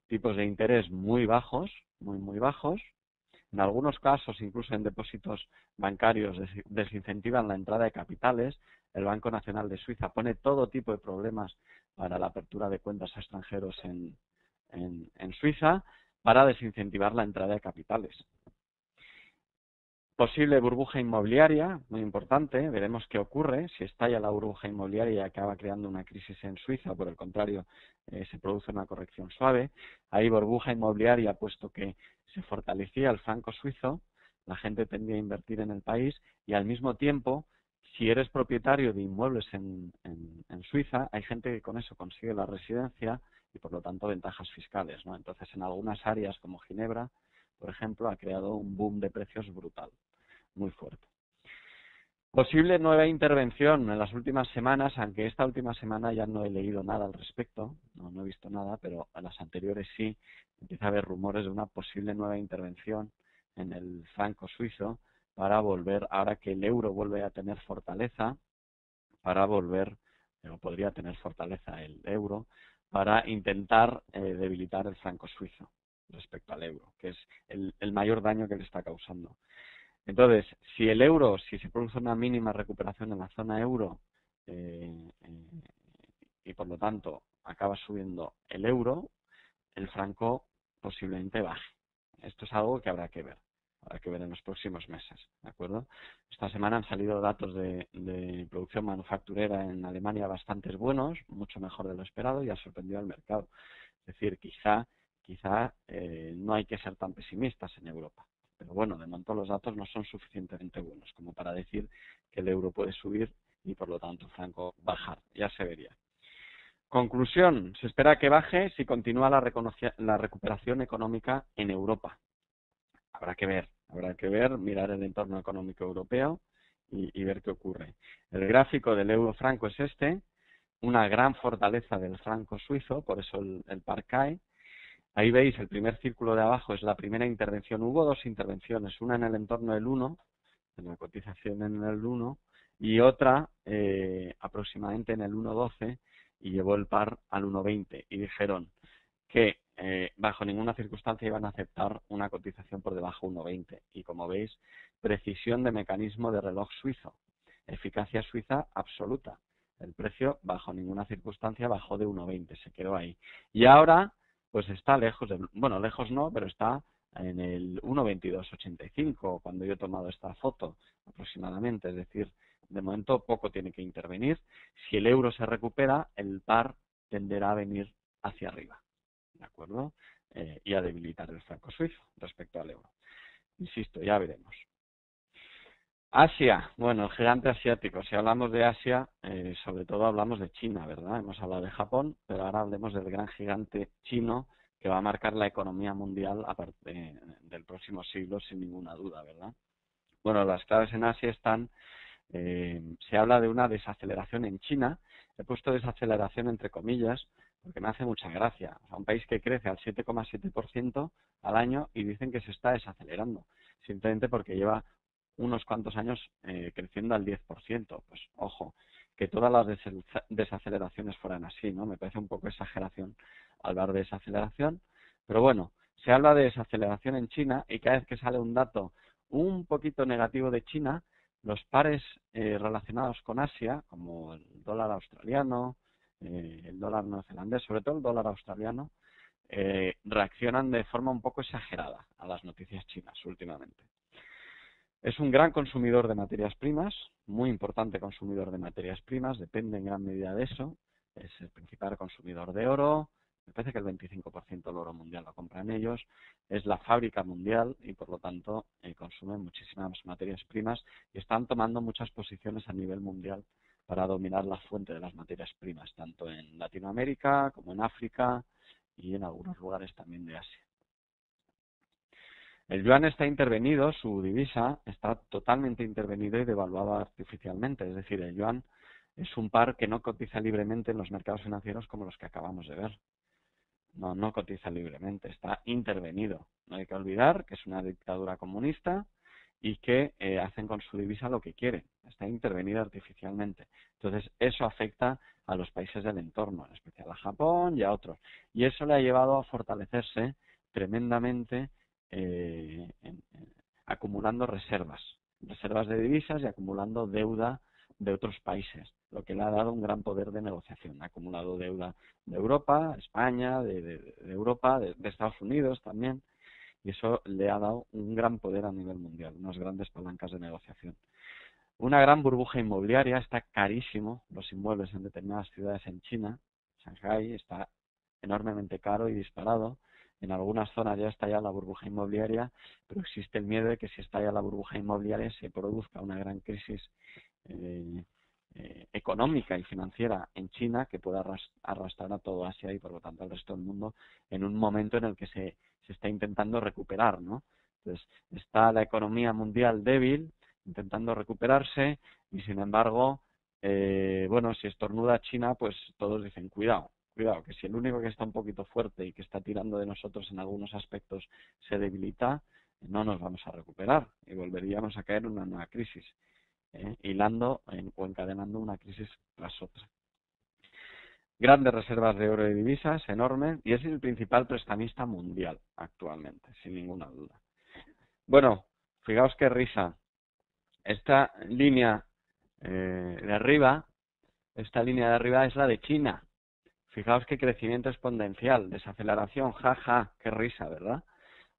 tipos de interés muy bajos, muy bajos. En algunos casos, incluso en depósitos bancarios, desincentivan la entrada de capitales. El Banco Nacional de Suiza pone todo tipo de problemas para la apertura de cuentas a extranjeros en Suiza para desincentivar la entrada de capitales. Posible burbuja inmobiliaria, muy importante, veremos qué ocurre, si estalla la burbuja inmobiliaria y acaba creando una crisis en Suiza, o por el contrario, se produce una corrección suave. Hay burbuja inmobiliaria, puesto que se fortalecía el franco suizo, la gente tendía a invertir en el país y al mismo tiempo, si eres propietario de inmuebles en Suiza, hay gente que con eso consigue la residencia y por lo tanto ventajas fiscales, ¿no? Entonces, en algunas áreas como Ginebra, por ejemplo, ha creado un boom de precios brutal, muy fuerte. Posible nueva intervención en las últimas semanas, aunque esta última semana ya no he leído nada al respecto, no he visto nada, pero a las anteriores sí, empieza a haber rumores de una posible nueva intervención en el franco suizo para volver, ahora que el euro vuelve a tener fortaleza, para volver, o podría tener fortaleza el euro, para intentar debilitar el franco suizo respecto al euro, que es el mayor daño que le está causando. Entonces, si el euro, si se produce una mínima recuperación en la zona euro y por lo tanto acaba subiendo el euro, el franco posiblemente baje. Esto es algo que habrá que ver en los próximos meses, ¿de acuerdo? Esta semana han salido datos de producción manufacturera en Alemania bastante buenos, mucho mejor de lo esperado y ha sorprendido al mercado. Es decir, quizá no hay que ser tan pesimistas en Europa. Pero bueno, de momento los datos no son suficientemente buenos como para decir que el euro puede subir y por lo tanto el franco bajar. Ya se vería. Conclusión, se espera que baje si continúa la recuperación económica en Europa. Habrá que ver, mirar el entorno económico europeo y ver qué ocurre. El gráfico del euro franco es este, una gran fortaleza del franco suizo, por eso el par cae. Ahí veis el primer círculo de abajo es la primera intervención. Hubo dos intervenciones, una en el entorno del 1, en la cotización en el 1, y otra aproximadamente en el 1.12 y llevó el par al 1.20 y dijeron que bajo ninguna circunstancia iban a aceptar una cotización por debajo de 1.20 y como veis, precisión de mecanismo de reloj suizo, eficacia suiza absoluta. El precio bajo ninguna circunstancia bajó de 1.20, se quedó ahí. Y ahora pues está lejos, bueno, lejos no, pero está en el 1.2285 cuando yo he tomado esta foto aproximadamente, es decir, de momento poco tiene que intervenir. Si el euro se recupera, el par tenderá a venir hacia arriba, ¿de acuerdo? Y a debilitar el franco suizo respecto al euro. Insisto, ya veremos. Asia, bueno, el gigante asiático. Si hablamos de Asia, sobre todo hablamos de China, ¿verdad? Hemos hablado de Japón, pero ahora hablemos del gran gigante chino que va a marcar la economía mundial a partir del próximo siglo, sin ninguna duda, ¿verdad? Bueno, las claves en Asia están, se habla de una desaceleración en China. He puesto desaceleración entre comillas porque me hace mucha gracia. O sea, un país que crece al 7,7% al año y dicen que se está desacelerando, simplemente porque lleva unos cuantos años creciendo al 10%. Pues ojo, que todas las desaceleraciones fueran así, ¿no? Me parece un poco exageración hablar de desaceleración, pero bueno, se habla de desaceleración en China y cada vez que sale un dato un poquito negativo de China, los pares relacionados con Asia, como el dólar australiano, el dólar neozelandés, sobre todo el dólar australiano, reaccionan de forma un poco exagerada a las noticias chinas últimamente. Es un gran consumidor de materias primas, muy importante consumidor de materias primas, depende en gran medida de eso. Es el principal consumidor de oro, Me parece que el 25% del oro mundial lo compran ellos, es la fábrica mundial y por lo tanto consumen muchísimas materias primas y están tomando muchas posiciones a nivel mundial para dominar la fuente de las materias primas, tanto en Latinoamérica como en África y en algunos lugares también de Asia. El yuan está intervenido, su divisa está totalmente intervenido y devaluado artificialmente, es decir, el yuan es un par que no cotiza libremente en los mercados financieros como los que acabamos de ver. No cotiza libremente, está intervenido. No hay que olvidar que es una dictadura comunista y que hacen con su divisa lo que quieren. Está intervenida artificialmente. Entonces, eso afecta a los países del entorno, en especial a Japón y a otros. Y eso le ha llevado a fortalecerse tremendamente acumulando reservas de divisas y acumulando deuda de otros países, lo que le ha dado un gran poder de negociación. Ha acumulado deuda de Europa, España, de Europa, de Estados Unidos también, y eso le ha dado un gran poder a nivel mundial, unas grandes palancas de negociación. Una gran burbuja inmobiliaria, está carísimo los inmuebles en determinadas ciudades en China. Shanghái está enormemente caro y disparado. En algunas zonas ya está ya la burbuja inmobiliaria, pero existe el miedo de que si está ya la burbuja inmobiliaria se produzca una gran crisis económica y financiera en China que pueda arrastrar a todo Asia y por lo tanto al resto del mundo en un momento en el que se está intentando recuperar, ¿no? Entonces está la economía mundial débil, intentando recuperarse y sin embargo, bueno, si estornuda China, pues todos dicen cuidado, que si el único que está un poquito fuerte y que está tirando de nosotros en algunos aspectos se debilita, no nos vamos a recuperar y volveríamos a caer en una nueva crisis, hilando o encadenando una crisis tras otra. Grandes reservas de oro y divisas, enormes, y es el principal prestamista mundial actualmente, sin ninguna duda. Bueno, fijaos qué risa. Esta línea de arriba es la de China. Fijaos qué crecimiento exponencial, desaceleración, jaja, qué risa, ¿verdad?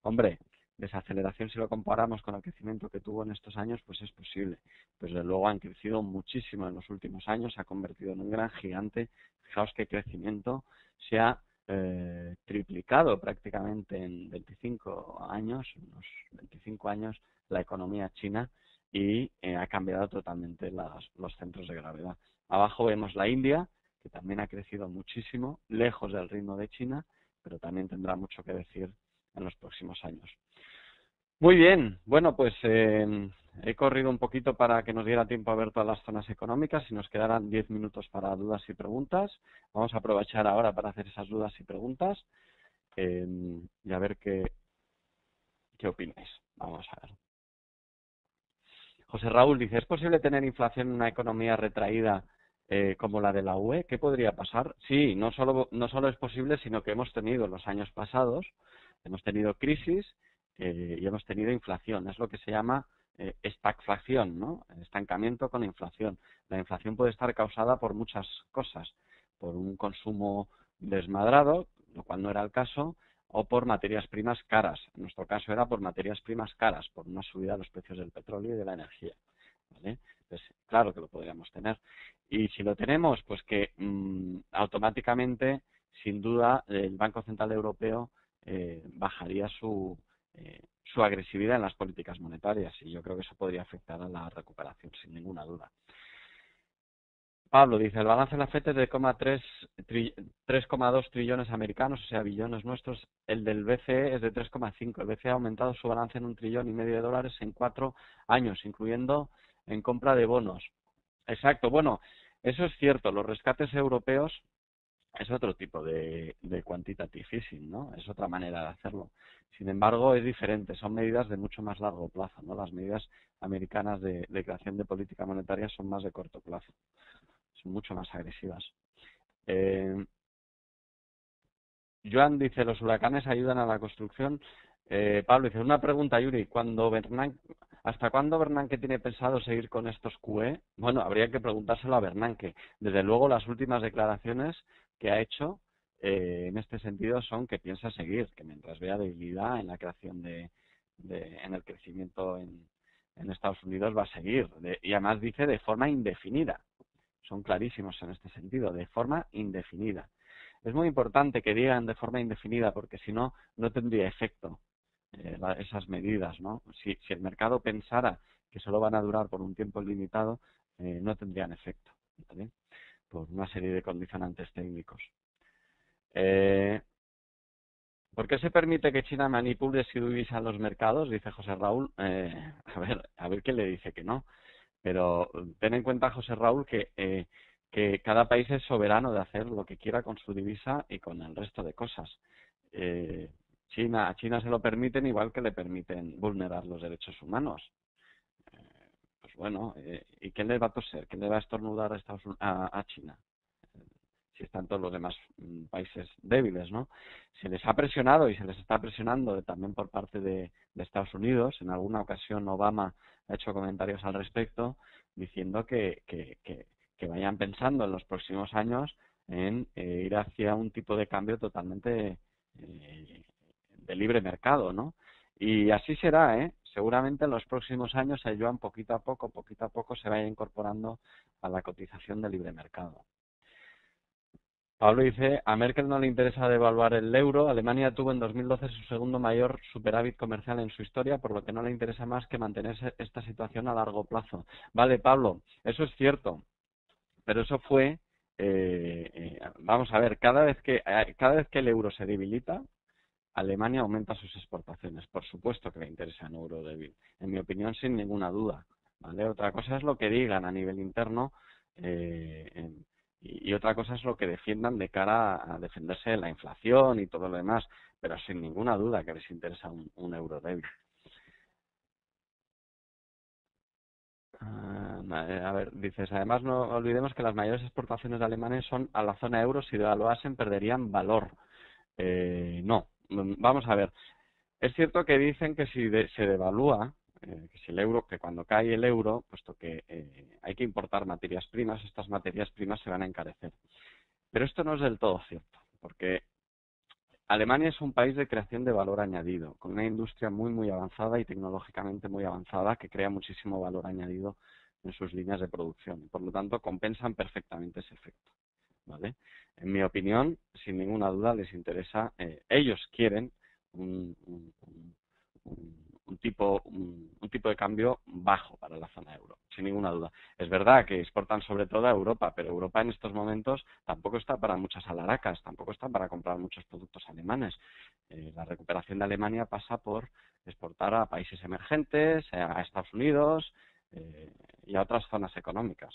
Hombre, desaceleración si lo comparamos con el crecimiento que tuvo en estos años, pues es posible. Pues desde luego han crecido muchísimo en los últimos años, se ha convertido en un gran gigante. Fijaos qué crecimiento, se ha triplicado prácticamente en 25 años, unos 25 años, la economía china y ha cambiado totalmente los centros de gravedad. Abajo vemos la India, que también ha crecido muchísimo, lejos del ritmo de China, pero también tendrá mucho que decir en los próximos años. Muy bien, bueno, pues he corrido un poquito para que nos diera tiempo a ver todas las zonas económicas y nos quedarán 10 minutos para dudas y preguntas. Vamos a aprovechar ahora para hacer esas dudas y preguntas y a ver qué opináis. Vamos a ver. José Raúl dice, ¿es posible tener inflación en una economía retraída como la de la UE? ¿Qué podría pasar? Sí, no solo es posible, sino que hemos tenido en los años pasados, hemos tenido crisis y hemos tenido inflación. Es lo que se llama estagflación, ¿no? Estancamiento con inflación. La inflación puede estar causada por muchas cosas, por un consumo desmadrado, lo cual no era el caso, o por materias primas caras. En nuestro caso era por materias primas caras, por una subida de los precios del petróleo y de la energía, ¿vale? Entonces, claro que lo podríamos tener. Y si lo tenemos, pues que automáticamente, sin duda, el Banco Central Europeo bajaría su agresividad en las políticas monetarias y yo creo que eso podría afectar a la recuperación, sin ninguna duda. Pablo dice, el balance de la FED es de 3,2 trillones americanos, o sea, billones nuestros. El del BCE es de 3,5. El BCE ha aumentado su balance en $1,5 trillones en 4 años, incluyendo en compra de bonos. Exacto. Bueno, eso es cierto. Los rescates europeos es otro tipo de quantitative easing, ¿no? Es otra manera de hacerlo. Sin embargo, es diferente. Son medidas de mucho más largo plazo, ¿no? Las medidas americanas de creación de política monetaria son más de corto plazo. Son mucho más agresivas. Joan dice, ¿los huracanes ayudan a la construcción? Pablo dice, una pregunta, Yuri, ¿hasta cuándo Bernanke tiene pensado seguir con estos QE? Bueno, habría que preguntárselo a Bernanke. Desde luego, las últimas declaraciones que ha hecho en este sentido son que piensa seguir, que mientras vea debilidad en la creación en el crecimiento en Estados Unidos va a seguir. Y además dice de forma indefinida. Son clarísimos en este sentido, de forma indefinida. Es muy importante que digan de forma indefinida, porque si no, no tendría efecto esas medidas, ¿no? Si el mercado pensara que solo van a durar por un tiempo limitado, no tendrían efecto, ¿vale? Por una serie de condicionantes técnicos. ¿Por qué se permite que China manipule su divisa en los mercados? Dice José Raúl. A ver quién le dice que no. Pero ten en cuenta, José Raúl, que cada país es soberano de hacer lo que quiera con su divisa y con el resto de cosas. A China se lo permiten igual que le permiten vulnerar los derechos humanos. Pues bueno, ¿y quién le va a toser? ¿Quién le va a estornudar a China? Si están todos los demás países débiles, ¿no? Se les ha presionado y se les está presionando también por parte de Estados Unidos. En alguna ocasión Obama ha hecho comentarios al respecto diciendo que vayan pensando en los próximos años en ir hacia un tipo de cambio totalmente de libre mercado, ¿no? Y así será, ¿eh? Seguramente en los próximos años el yuan poquito a poco se vaya incorporando a la cotización de libre mercado. Pablo dice, a Merkel no le interesa devaluar el euro. Alemania tuvo en 2012 su segundo mayor superávit comercial en su historia, por lo que no le interesa más que mantenerse esta situación a largo plazo. Vale, Pablo, eso es cierto, pero eso fue, vamos a ver, cada vez que el euro se debilita, Alemania aumenta sus exportaciones. Por supuesto que le interesa un euro débil, en mi opinión, sin ninguna duda. ¿Vale? Otra cosa es lo que digan a nivel interno y otra cosa es lo que defiendan de cara a defenderse de la inflación y todo lo demás, pero sin ninguna duda que les interesa un euro débil. A ver, dices, además no olvidemos que las mayores exportaciones de alemanes son a la zona euro. Si devaluasen perderían valor. No, vamos a ver. Es cierto que dicen que si se devalúa, que si el euro, que cuando cae el euro, puesto que hay que importar materias primas, estas materias primas se van a encarecer. Pero esto no es del todo cierto, porque Alemania es un país de creación de valor añadido, con una industria muy, muy avanzada y tecnológicamente muy avanzada que crea muchísimo valor añadido en sus líneas de producción. Por lo tanto, compensan perfectamente ese efecto. ¿Vale? En mi opinión, sin ninguna duda, les interesa, ellos quieren un tipo de cambio bajo para la zona euro, sin ninguna duda. Es verdad que exportan sobre todo a Europa, pero Europa en estos momentos tampoco está para muchas alaracas, tampoco está para comprar muchos productos alemanes. La recuperación de Alemania pasa por exportar a países emergentes, a Estados Unidos y a otras zonas económicas.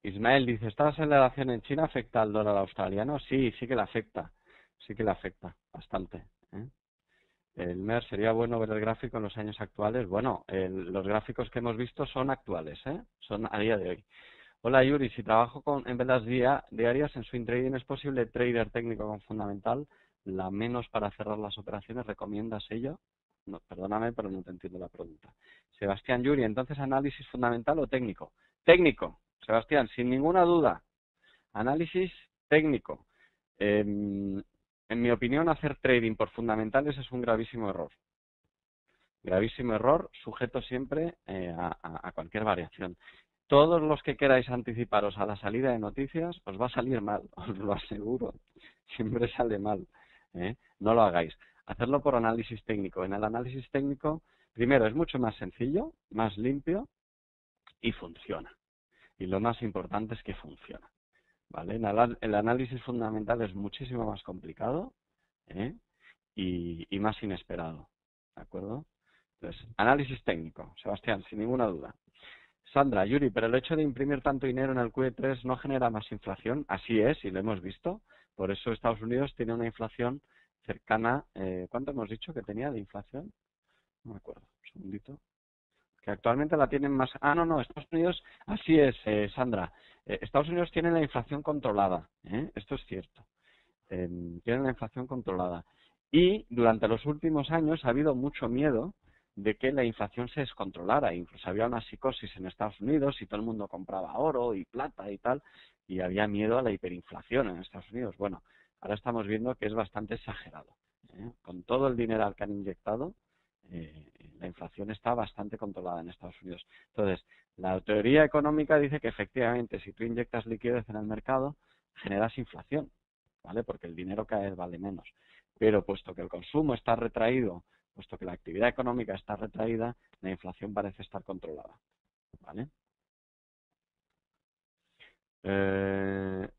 Ismael dice, ¿esta aceleración en China afecta al dólar australiano? Sí, sí que le afecta bastante. El MER sería bueno ver el gráfico en los años actuales. Bueno, los gráficos que hemos visto son actuales, son a día de hoy. Hola Yuri, si trabajo en velas diarias en swing trading, ¿es posible trader técnico con fundamental? La menos para cerrar las operaciones, ¿recomiendas ello? No, perdóname, pero no te entiendo la pregunta. Sebastián Yuri, entonces análisis fundamental o técnico. Técnico, Sebastián, sin ninguna duda. Análisis técnico. En mi opinión, hacer trading por fundamentales es un gravísimo error. Gravísimo error, sujeto siempre a cualquier variación. Todos los que queráis anticiparos a la salida de noticias, os va a salir mal, os lo aseguro. Siempre sale mal. No lo hagáis. Hacerlo por análisis técnico. En el análisis técnico, primero, es mucho más sencillo, más limpio y funciona. Y lo más importante es que funciona. ¿Vale? El análisis fundamental es muchísimo más complicado y más inesperado. ¿De acuerdo? Entonces, análisis técnico, Sebastián, sin ninguna duda. Sandra, Yuri, pero el hecho de imprimir tanto dinero en el QE3 no genera más inflación. Así es, y lo hemos visto. Por eso Estados Unidos tiene una inflación cercana. ¿Cuánto hemos dicho que tenía de inflación? No me acuerdo. Un segundito. Que actualmente la tienen más. No, Estados Unidos. Así es, Sandra. Estados Unidos tiene la inflación controlada. Esto es cierto. Tienen la inflación controlada. Y durante los últimos años ha habido mucho miedo de que la inflación se descontrolara. Incluso había una psicosis en Estados Unidos y todo el mundo compraba oro y plata y tal, y había miedo a la hiperinflación en Estados Unidos. Bueno, ahora estamos viendo que es bastante exagerado. Con todo el dinero que han inyectado, la inflación está bastante controlada en Estados Unidos. Entonces, la teoría económica dice que efectivamente si tú inyectas liquidez en el mercado, generas inflación, ¿vale? Porque el dinero cada vez vale menos. Pero puesto que el consumo está retraído, puesto que la actividad económica está retraída, la inflación parece estar controlada, ¿vale? Eh,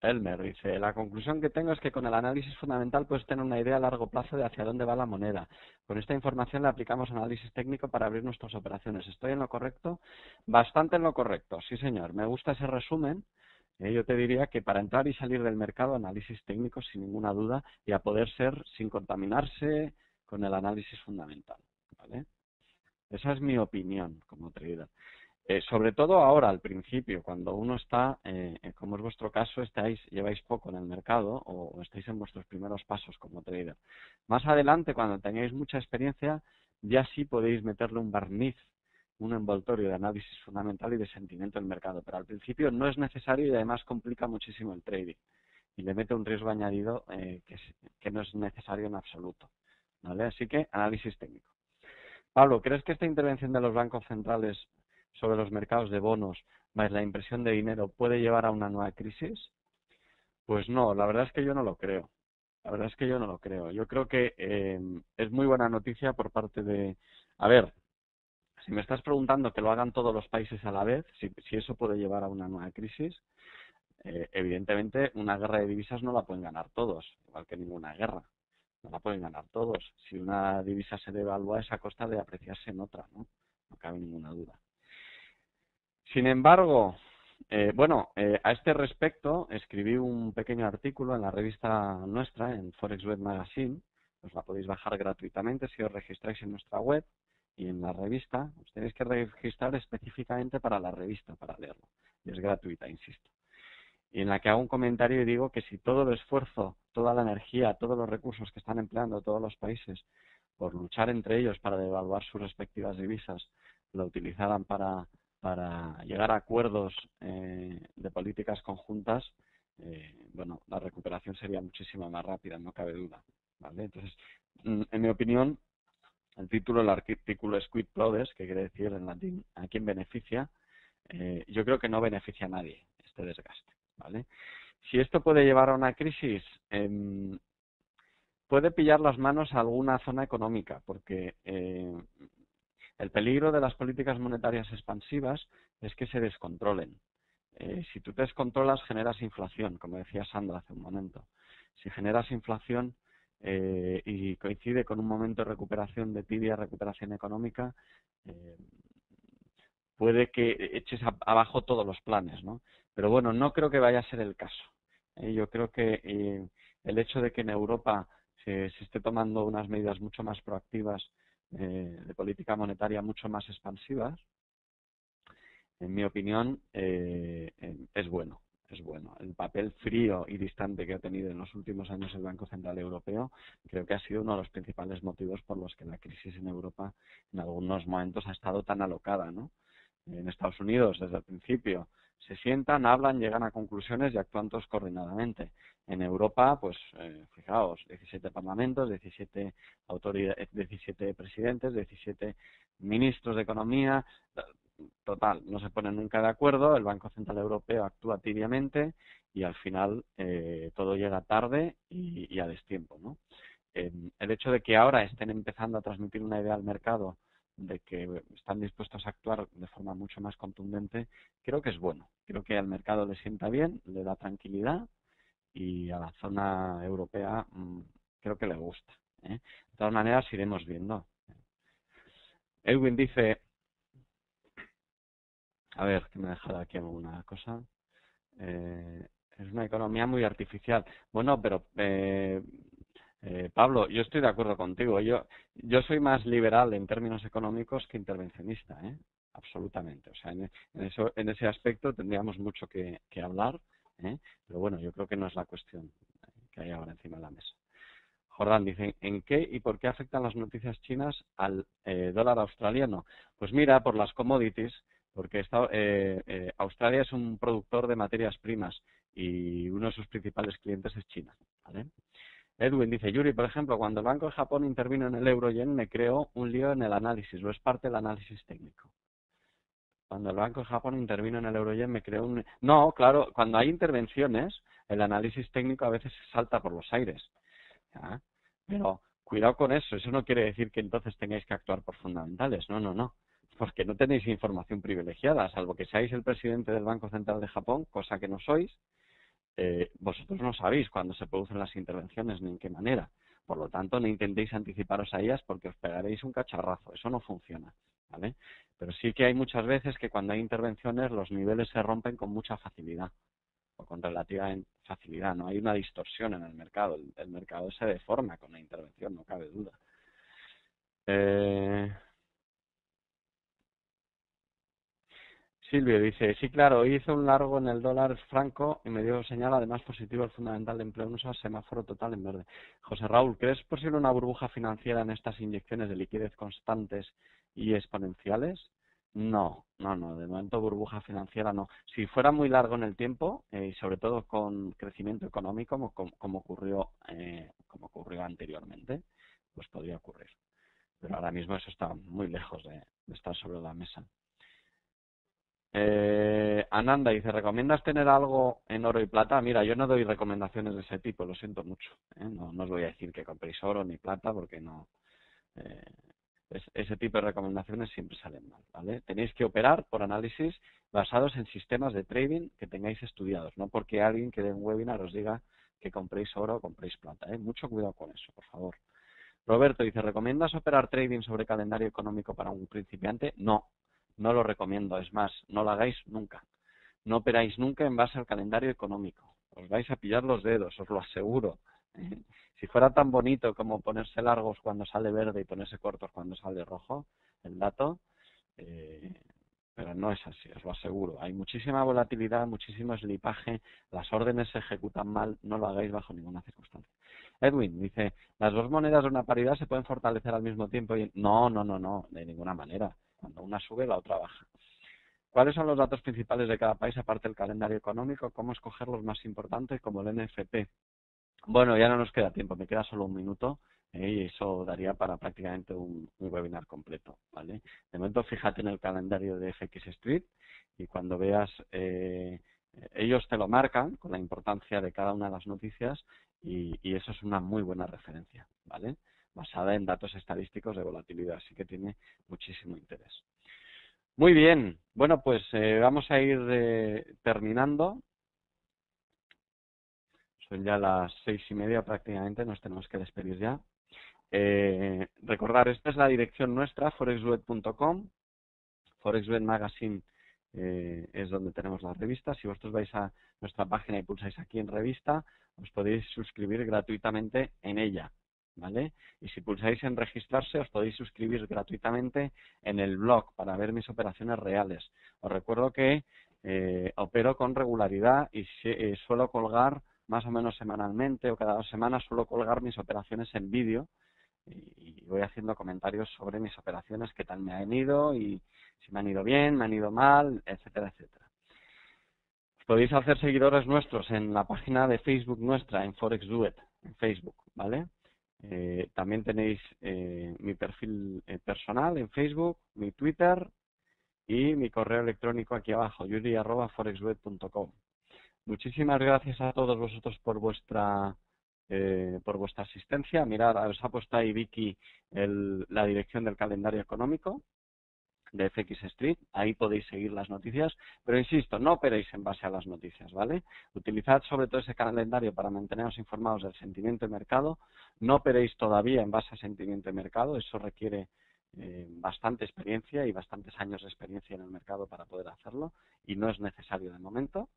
Elmer dice, la conclusión que tengo es que con el análisis fundamental puedes tener una idea a largo plazo de hacia dónde va la moneda. Con esta información le aplicamos análisis técnico para abrir nuestras operaciones. ¿Estoy en lo correcto? Bastante en lo correcto, sí señor. Me gusta ese resumen. Yo te diría que para entrar y salir del mercado, análisis técnico sin ninguna duda y a poder ser sin contaminarse con el análisis fundamental, ¿vale? Esa es mi opinión como trader. Sobre todo ahora, al principio, cuando uno está, como es vuestro caso, lleváis poco en el mercado o estáis en vuestros primeros pasos como trader. Más adelante, cuando tengáis mucha experiencia, ya sí podéis meterle un barniz, un envoltorio de análisis fundamental y de sentimiento del mercado. Pero al principio no es necesario y además complica muchísimo el trading y le mete un riesgo añadido que no es necesario en absoluto, ¿vale? Así que análisis técnico. Pablo, ¿crees que esta intervención de los bancos centrales sobre los mercados de bonos más la impresión de dinero puede llevar a una nueva crisis? Pues no, la verdad es que yo no lo creo. La verdad es que yo no lo creo. Yo creo que es muy buena noticia por parte de... A ver, si me estás preguntando que lo hagan todos los países a la vez, si eso puede llevar a una nueva crisis, evidentemente una guerra de divisas no la pueden ganar todos, igual que ninguna guerra. No la pueden ganar todos. Si una divisa se devalúa es a costa de apreciarse en otra, ¿no? No cabe ninguna duda. Sin embargo, a este respecto escribí un pequeño artículo en la revista nuestra, en Forex Web Magazine. Os la podéis bajar gratuitamente si os registráis en nuestra web y en la revista. Os tenéis que registrar específicamente para la revista, para leerlo. Y es gratuita, insisto. Y en la que hago un comentario y digo que si todo el esfuerzo, toda la energía, todos los recursos que están empleando todos los países por luchar entre ellos para devaluar sus respectivas divisas, lo utilizaran para llegar a acuerdos de políticas conjuntas, la recuperación sería muchísimo más rápida, no cabe duda, ¿vale? Entonces, en mi opinión, el título del artículo es Quid Prodest, que quiere decir en latín a quién beneficia. Yo creo que no beneficia a nadie este desgaste, ¿vale? Si esto puede llevar a una crisis, puede pillar las manos a alguna zona económica, porque el peligro de las políticas monetarias expansivas es que se descontrolen. Si tú te descontrolas, generas inflación, como decía Sandra hace un momento. Si generas inflación y coincide con un momento de recuperación, de tibia recuperación económica, puede que eches abajo todos los planes, ¿no? Pero bueno, no creo que vaya a ser el caso. Yo creo que el hecho de que en Europa se esté tomando unas medidas mucho más proactivas de política monetaria mucho más expansivas, en mi opinión, es bueno. Es bueno. El papel frío y distante que ha tenido en los últimos años el Banco Central Europeo creo que ha sido uno de los principales motivos por los que la crisis en Europa en algunos momentos ha estado tan alocada, ¿no? En Estados Unidos, desde el principio, se sientan, hablan, llegan a conclusiones y actúan todos coordinadamente. En Europa, pues fijaos, 17 parlamentos, 17 autoridades, 17 presidentes, 17 ministros de Economía. Total, no se ponen nunca de acuerdo, el Banco Central Europeo actúa tibiamente y al final todo llega tarde y a destiempo, ¿no? El hecho de que ahora estén empezando a transmitir una idea al mercado de que están dispuestos a actuar de forma mucho más contundente, creo que es bueno. Creo que al mercado le sienta bien, le da tranquilidad y a la zona europea creo que le gusta, ¿eh? De todas maneras, iremos viendo. Edwin dice, a ver, que me he dejado aquí alguna cosa. Es una economía muy artificial. Bueno, pero Pablo, yo estoy de acuerdo contigo. Yo soy más liberal en términos económicos que intervencionista, ¿eh? Absolutamente. O sea, en ese aspecto tendríamos mucho que hablar, ¿eh? Pero bueno, yo creo que no es la cuestión que hay ahora encima de la mesa. Jordán dice, ¿en qué y por qué afectan las noticias chinas al dólar australiano? Pues mira, por las commodities, porque Australia es un productor de materias primas y uno de sus principales clientes es China, ¿vale? Edwin dice, Yuri, por ejemplo, cuando el Banco de Japón intervino en el euro-yen me creó un lío en el análisis, o es parte del análisis técnico. Cuando el Banco de Japón intervino en el Euroyen me creó un... No, claro, cuando hay intervenciones, el análisis técnico a veces salta por los aires. ¿Ya? Pero cuidado con eso no quiere decir que entonces tengáis que actuar por fundamentales. No, no, no. Porque no tenéis información privilegiada, salvo que seáis el presidente del Banco Central de Japón, cosa que no sois. Vosotros no sabéis cuándo se producen las intervenciones ni en qué manera. Por lo tanto, no intentéis anticiparos a ellas porque os pegaréis un cacharrazo. Eso no funciona, ¿vale? Pero sí que hay muchas veces que cuando hay intervenciones los niveles se rompen con mucha facilidad o con relativa facilidad. No hay una distorsión en el mercado. El mercado se deforma con la intervención, no cabe duda. Silvio dice, sí, claro, hice un largo en el dólar franco y me dio señal además positivo el fundamental de empleo en USA, semáforo total en verde. José Raúl, ¿crees posible una burbuja financiera en estas inyecciones de liquidez constantes y exponenciales? No, no, no, de momento burbuja financiera no. Si fuera muy largo en el tiempo y sobre todo con crecimiento económico como ocurrió anteriormente, pues podría ocurrir. Pero ahora mismo eso está muy lejos de estar sobre la mesa. Ananda dice, ¿recomiendas tener algo en oro y plata? Mira, yo no doy recomendaciones de ese tipo, lo siento mucho. No os voy a decir que compréis oro ni plata porque no. eh, ese tipo de recomendaciones siempre salen mal, ¿vale? Tenéis que operar por análisis basados en sistemas de trading que tengáis estudiados, no porque alguien que dé un webinar os diga que compréis oro o compréis plata, ¿eh? Mucho cuidado con eso, por favor. Roberto dice, ¿recomiendas operar trading sobre calendario económico para un principiante? No, no lo recomiendo. Es más, no lo hagáis nunca. No operáis nunca en base al calendario económico. Os vais a pillar los dedos, os lo aseguro. Si fuera tan bonito como ponerse largos cuando sale verde y ponerse cortos cuando sale rojo, el dato, pero no es así, os lo aseguro. Hay muchísima volatilidad, muchísimo slipaje, las órdenes se ejecutan mal, no lo hagáis bajo ninguna circunstancia. Edwin dice, ¿las dos monedas de una paridad se pueden fortalecer al mismo tiempo? No, no, no, no, de ninguna manera. Cuando una sube, la otra baja. ¿Cuáles son los datos principales de cada país aparte del calendario económico? ¿Cómo escoger los más importantes como el NFP? Bueno, ya no nos queda tiempo, me queda solo un minuto y eso daría para prácticamente un webinar completo, ¿vale? De momento fíjate en el calendario de FX Street y cuando veas, ellos te lo marcan con la importancia de cada una de las noticias y eso es una muy buena referencia, ¿vale? Basada en datos estadísticos de volatilidad, así que tiene muchísimo interés. Muy bien, bueno, pues vamos a ir terminando. Son ya las 6:30 prácticamente, nos tenemos que despedir ya. Recordar, esta es la dirección nuestra, forexweb.com. Forexweb Magazine es donde tenemos las revistas. Si vosotros vais a nuestra página y pulsáis aquí en revista, os podéis suscribir gratuitamente en ella, ¿vale? Y si pulsáis en registrarse, os podéis suscribir gratuitamente en el blog para ver mis operaciones reales. Os recuerdo que opero con regularidad y suelo colgar más o menos semanalmente o cada 2 semanas suelo colgar mis operaciones en vídeo y voy haciendo comentarios sobre mis operaciones, qué tal me han ido y si me han ido bien, me han ido mal, etcétera, etcétera. Podéis hacer seguidores nuestros en la página de Facebook nuestra, en Forex Duet, en Facebook, ¿vale? También tenéis mi perfil personal en Facebook, mi Twitter y mi correo electrónico aquí abajo, yuri@forexduet.com. Muchísimas gracias a todos vosotros por vuestra asistencia. Mirad, os ha puesto ahí Vicky la dirección del calendario económico de FX Street. Ahí podéis seguir las noticias, pero insisto, no operéis en base a las noticias, ¿vale? Utilizad sobre todo ese calendario para manteneros informados del sentimiento de mercado. No operéis todavía en base a sentimiento de mercado, eso requiere bastante experiencia y bastantes años de experiencia en el mercado para poder hacerlo y no es necesario de momento,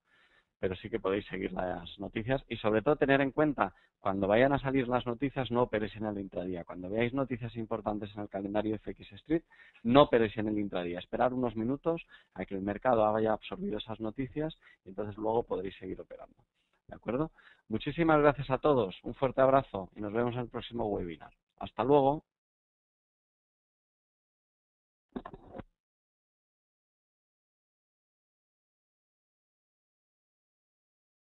pero sí que podéis seguir las noticias y sobre todo tener en cuenta cuando vayan a salir las noticias no operéis en el intradía. Cuando veáis noticias importantes en el calendario FX Street, no operéis en el intradía. Esperar unos minutos a que el mercado haya absorbido esas noticias y entonces luego podréis seguir operando. ¿De acuerdo? Muchísimas gracias a todos. Un fuerte abrazo y nos vemos en el próximo webinar. Hasta luego.